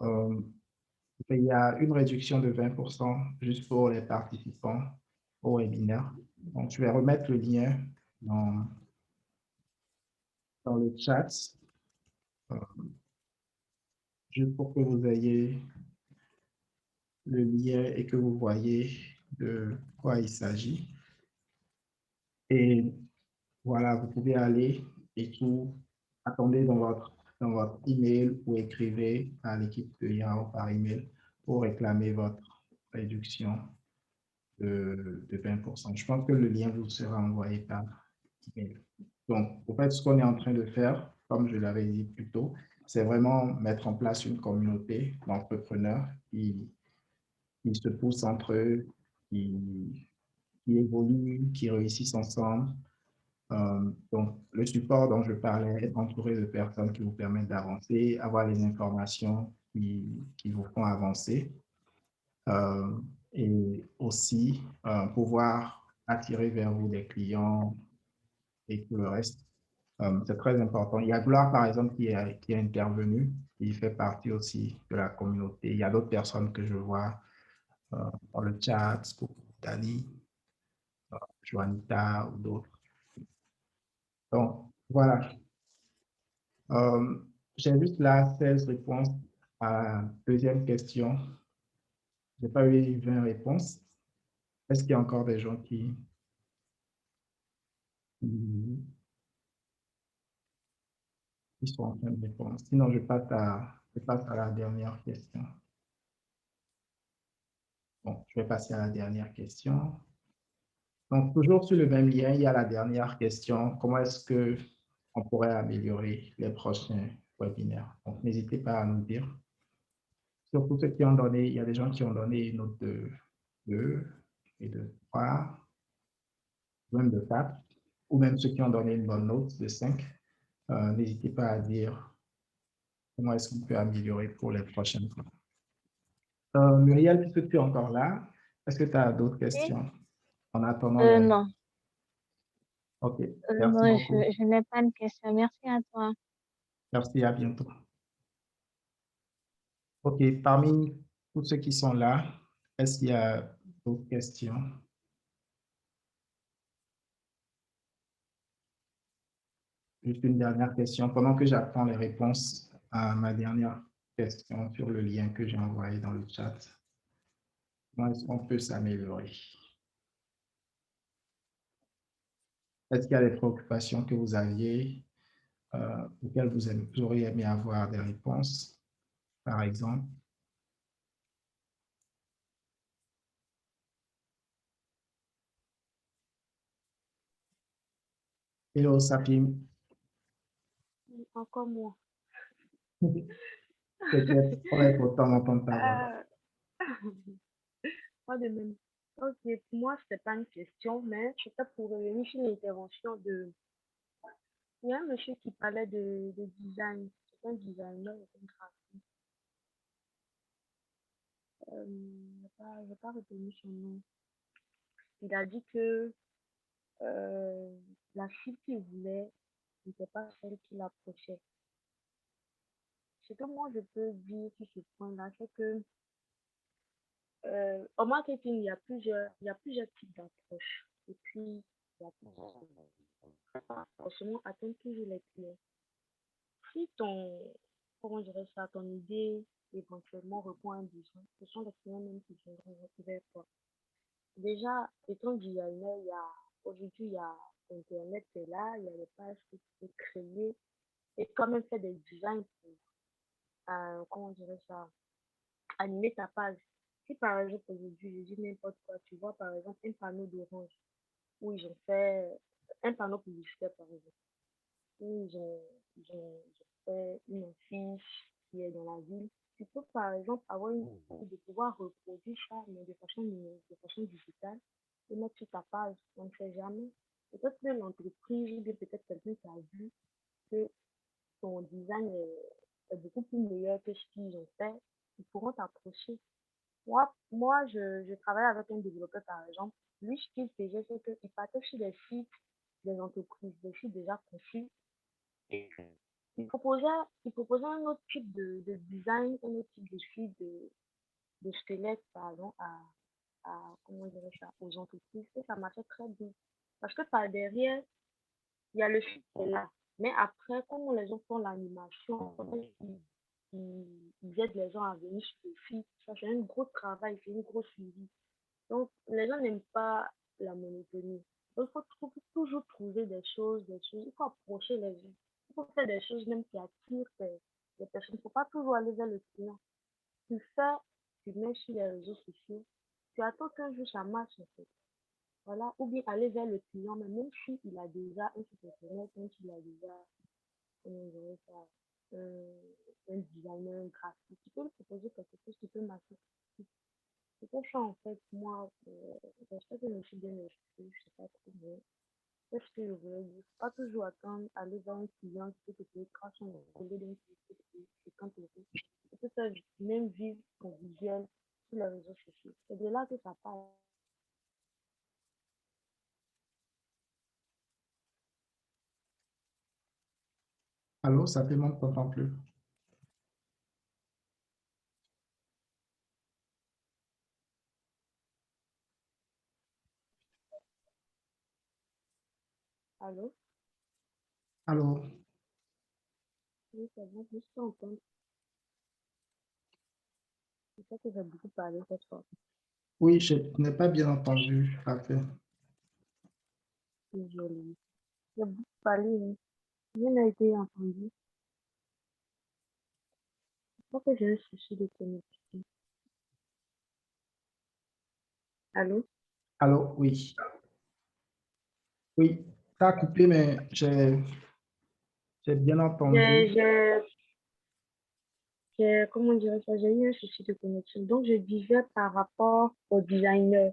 Il y a une réduction de 20% juste pour les participants au webinaire. Donc, je vais remettre le lien dans, dans le chat, euh, juste pour que vous ayez le lien et que vous voyez de quoi il s'agit. Et voilà, vous pouvez aller et tout, attendez dans votre email ou écrivez à l'équipe de Yahoo par email pour réclamer votre réduction de 20%. Je pense que le lien vous sera envoyé par email. Donc, en fait, ce qu'on est en train de faire, comme je l'avais dit plus tôt, c'est vraiment mettre en place une communauté d'entrepreneurs qui se poussent entre eux, qui évoluent, qui réussissent ensemble. Donc, le support dont je parlais, être entouré de personnes qui vous permettent d'avancer, avoir les informations qui vous font avancer. Et aussi pouvoir attirer vers vous des clients et tout le reste. C'est très important. Il y a Gloire, par exemple, qui est intervenu. Il fait partie aussi de la communauté. Il y a d'autres personnes que je vois dans le chat, Dani, Joanita ou d'autres. Donc, voilà. J'ai juste là 16 réponses à la deuxième question. Je n'ai pas eu 20 réponses. Est-ce qu'il y a encore des gens qui sont en train de répondre? Sinon, je passe à la dernière question. Bon, je vais passer à la dernière question. Donc, toujours sur le même lien, il y a la dernière question. Comment est-ce qu'on pourrait améliorer les prochains webinaires? Donc, n'hésitez pas à nous dire. Surtout ceux qui ont donné, il y a des gens qui ont donné une note de 2 et de 3, même de 4, ou même ceux qui ont donné une bonne note de 5. N'hésitez pas à dire comment est-ce qu'on peut améliorer pour les prochaines fois. Muriel, puisque tu es encore là, est-ce que tu as d'autres questions en attendant Non, OK, merci non, beaucoup. je n'ai pas de question. Merci à toi. Merci, à bientôt. OK, parmi tous ceux qui sont là, est-ce qu'il y a d'autres questions? Juste une dernière question. Pendant que j'apprends les réponses à ma dernière question sur le lien que j'ai envoyé dans le chat, comment est-ce qu'on peut s'améliorer? Est-ce qu'il y a des préoccupations que vous aviez auxquelles vous auriez aimé avoir des réponses, par exemple? Hello, Sapim. Encore moi. Peut-être on est content d'entendre ta voix. Euh, Pas de même. Ok, pour moi, c'était pas une question, mais c'était pour revenir sur l'intervention de. Il y a un monsieur qui parlait de design. C'est un designer, un graphiste. Je n'ai pas retenu son nom. Il a dit que euh, la cible qu'il voulait n'était pas celle qu'il approchait. Ce que moi je peux dire sur ce point-là, c'est que au marketing, il y a plusieurs types d'approches. Et puis, il y a pas forcément atteindre toujours les clients. Si comment dirais ça, ton idée éventuellement répond à un besoin, ce sont les clients même qui viendront vers toi. Déjà, étant designer, aujourd'hui, il y a Internet, c'est là, il y a des pages que tu peux créer et toi-même faire des designs pour, comment dirais ça, animer ta page. Si par exemple, aujourd'hui, je dis n'importe quoi, tu vois par exemple un panneau d'Orange où ils ont fait un panneau publicitaire par exemple, où ils ont fait une affiche qui est dans la ville. Tu peux par exemple avoir une idée de pouvoir reproduire ça, mais de façon digitale et mettre sur ta page. On ne sait jamais. peut-être que l'entreprise ou bien peut-être quelqu'un qui a vu que ton design est beaucoup plus meilleur que ce qu'ils ont fait, ils pourront t'approcher. Moi je travaille avec un développeur, par exemple. Lui, ce qu'il faisait, c'est qu'il partait sur des sites des entreprises, des sites déjà conçus. Et proposait, il proposait un autre type de design, un autre type de suite de squelette, pardon, comment dirais ça, aux entreprises. Et ça marchait très bien. Parce que par derrière, il y a le site qui est là. Mais après, comment les gens font l'animation, ils aident les gens à venir sur le site. Ça, c'est un gros travail, c'est une grosse suivi. Donc, les gens n'aiment pas la monotonie. Donc, toujours trouver des choses. Il faut approcher les gens. Il faut faire des choses même qui attirent les personnes. Il ne faut pas toujours aller vers le client. Tu fais, tu mets sur les réseaux sociaux. Tu attends qu'un jour ça marche, en fait. Voilà. Ou bien aller vers le client, mais même s'il a déjà un site internet, même s'il a déjà, comment dirais ça, un designer, un graphiste, tu peux lui proposer quelque chose qui peut marcher. C'est pour ça, en fait, moi, j'espère que je me suis bien exprimée, je sais pas trop, mais c'est ce que je voulais dire. Faut pas toujours attendre, aller vers un client qui peut te payer 300 € au lieu d'un client qui peut te payer 50 €. Tu peux faire même vivre ton visuel sur les réseaux sociaux. C'est de là que ça part. Allô, ça fait longtemps que t'entends plus. Allô? Allô, Oui, c'est bon, je suis entendre. C'est ça que j'ai beaucoup parlé cette fois. oui, je n'ai pas bien entendu. Parfait. Désolée. J'ai beaucoup parlé, hein. Rien n'a été entendu. Je crois que j'ai un souci de connexion. Allô? Allô, oui. Oui, ça a coupé, mais j'ai bien J'ai, entendu. j'ai, comment dire ça? J'ai eu un souci de connexion. Donc, je disais par rapport au designer,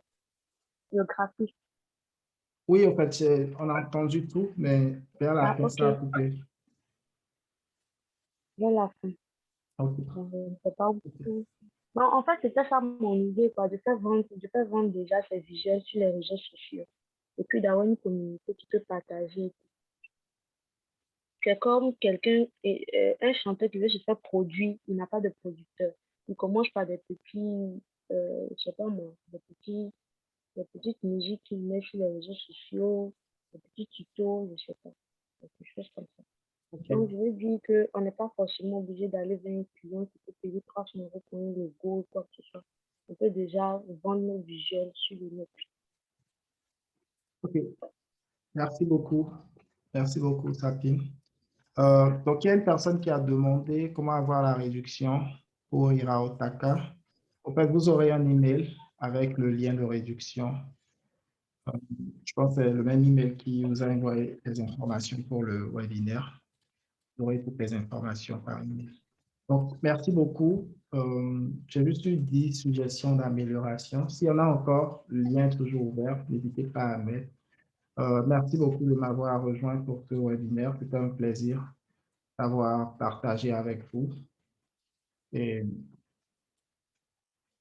le graphiste. Oui, en fait, on a entendu tout, mais vers la Ah, fin, ok, ça a coupé. vers la fin. Ok. Donc, je ne sais pas beaucoup. Non, en fait, c'était ça mon idée, quoi, de faire vendre déjà ses visuels sur les réseaux sociaux. Et puis d'avoir une communauté qui peut partager. C'est comme un chanteur qui veut se faire produire, il n'a pas de producteur. Il commence par des petits, je sais pas moi, des petites musiques qu'il met sur les réseaux sociaux, des petits tutos, je sais pas, quelque chose comme ça. Donc, Ok. je veux dire qu'on n'est pas forcément obligé d'aller vers un client qui peut payer 300 € pour un logo ou quoi que ce soit. On peut déjà vendre nos visuels sur le net. Ok. Merci beaucoup. Merci beaucoup, Sapine. Donc, il y a une personne qui a demandé comment avoir la réduction pour Iraotaka. En fait, vous aurez un email avec le lien de réduction. Je pense que c'est le même email qui vous a envoyé les informations pour le webinaire. Vous aurez toutes les informations par email. Donc, merci beaucoup. J'ai juste eu 10 suggestions d'amélioration. S'il y en a encore, le lien est toujours ouvert. N'hésitez pas à mettre. Merci beaucoup de m'avoir rejoint pour ce webinaire. C'était un plaisir d'avoir partagé avec vous. Et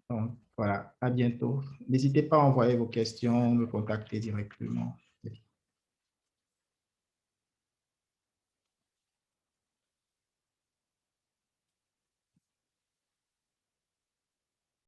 donc, voilà, à bientôt. N'hésitez pas à envoyer vos questions, me contacter directement.